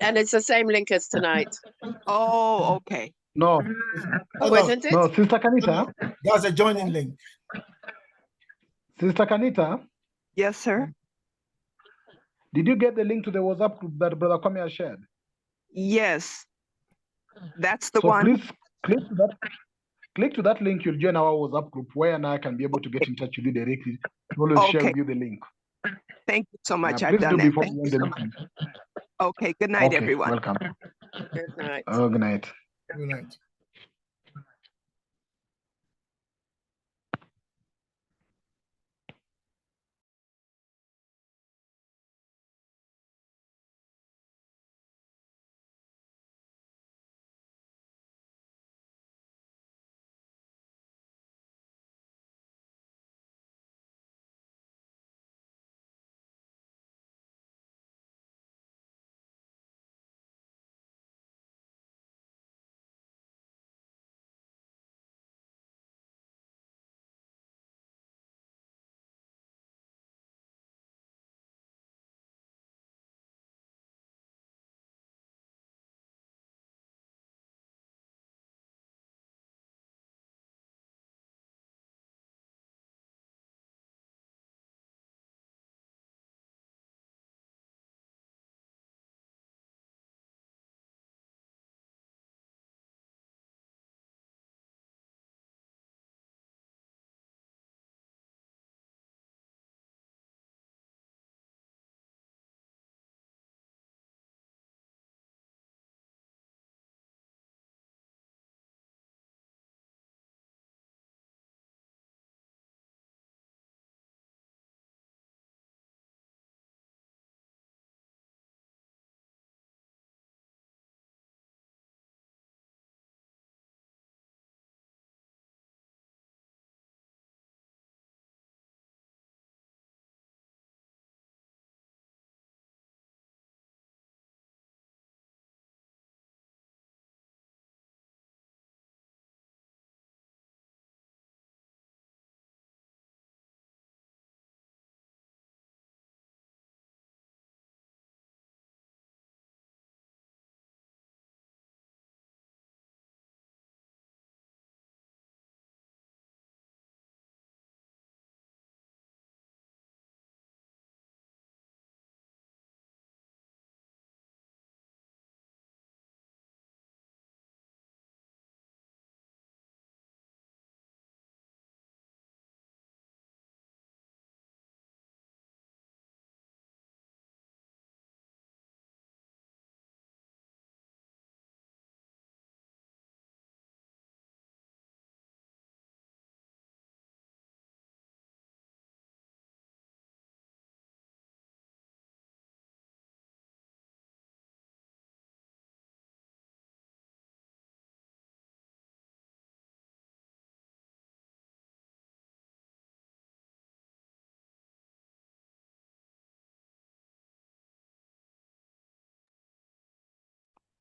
And it's the same link as tonight. Oh, okay. No. Oh, isn't it? No, Sister Kanita. That's a joining link. Sister Kanita. Yes, sir. Did you get the link to the WhatsApp group that Brother Kwame has shared? Yes. That's the so one. Please click to that link. You'll join our WhatsApp group where I can be able to get in touch with you directly. I'll always share with you the link. Thank you so much. Yeah, I've done that. Thank you so much. Okay. Good night, everyone. Welcome. Good night. Oh, good night. Good night.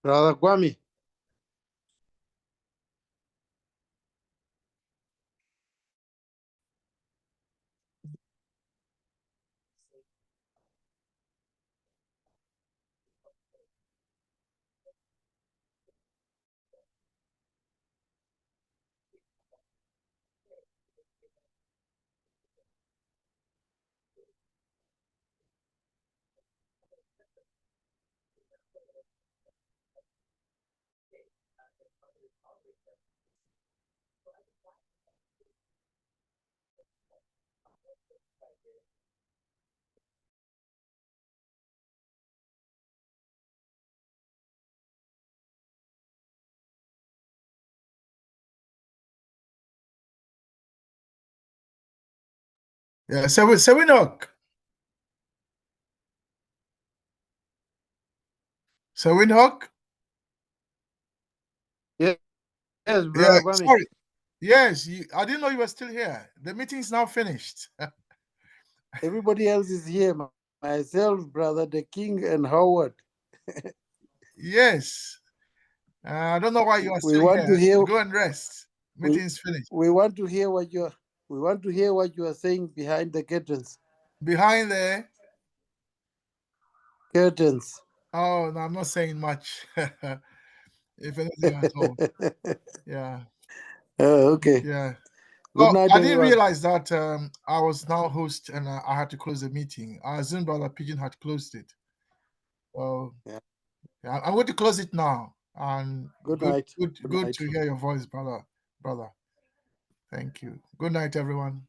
Brother Kwame. Yeah, Sewinok. Sewinok? Yes, Yeah, Brother Kwame. sorry. Yes, I didn't know you were still here. The meeting is now finished. Everybody else is here. Myself, Brother the King, and Howard. Yes. I don't know why you are We still want to here. hear. Go and rest. Meeting is finished. We want to hear what you. We want to hear what you are saying behind the curtains. Behind there. Curtains. Oh, no, I'm not saying much. If anything at all. Yeah. Oh, okay. Yeah. Good Oh, night, I didn't everyone. realize that I was now host and I had to close the meeting. I assumed Brother Pigeon had closed it. Well, yeah, I'm going to close it now. And good night. Good night. to hear your voice, brother. Thank you. Good night, everyone.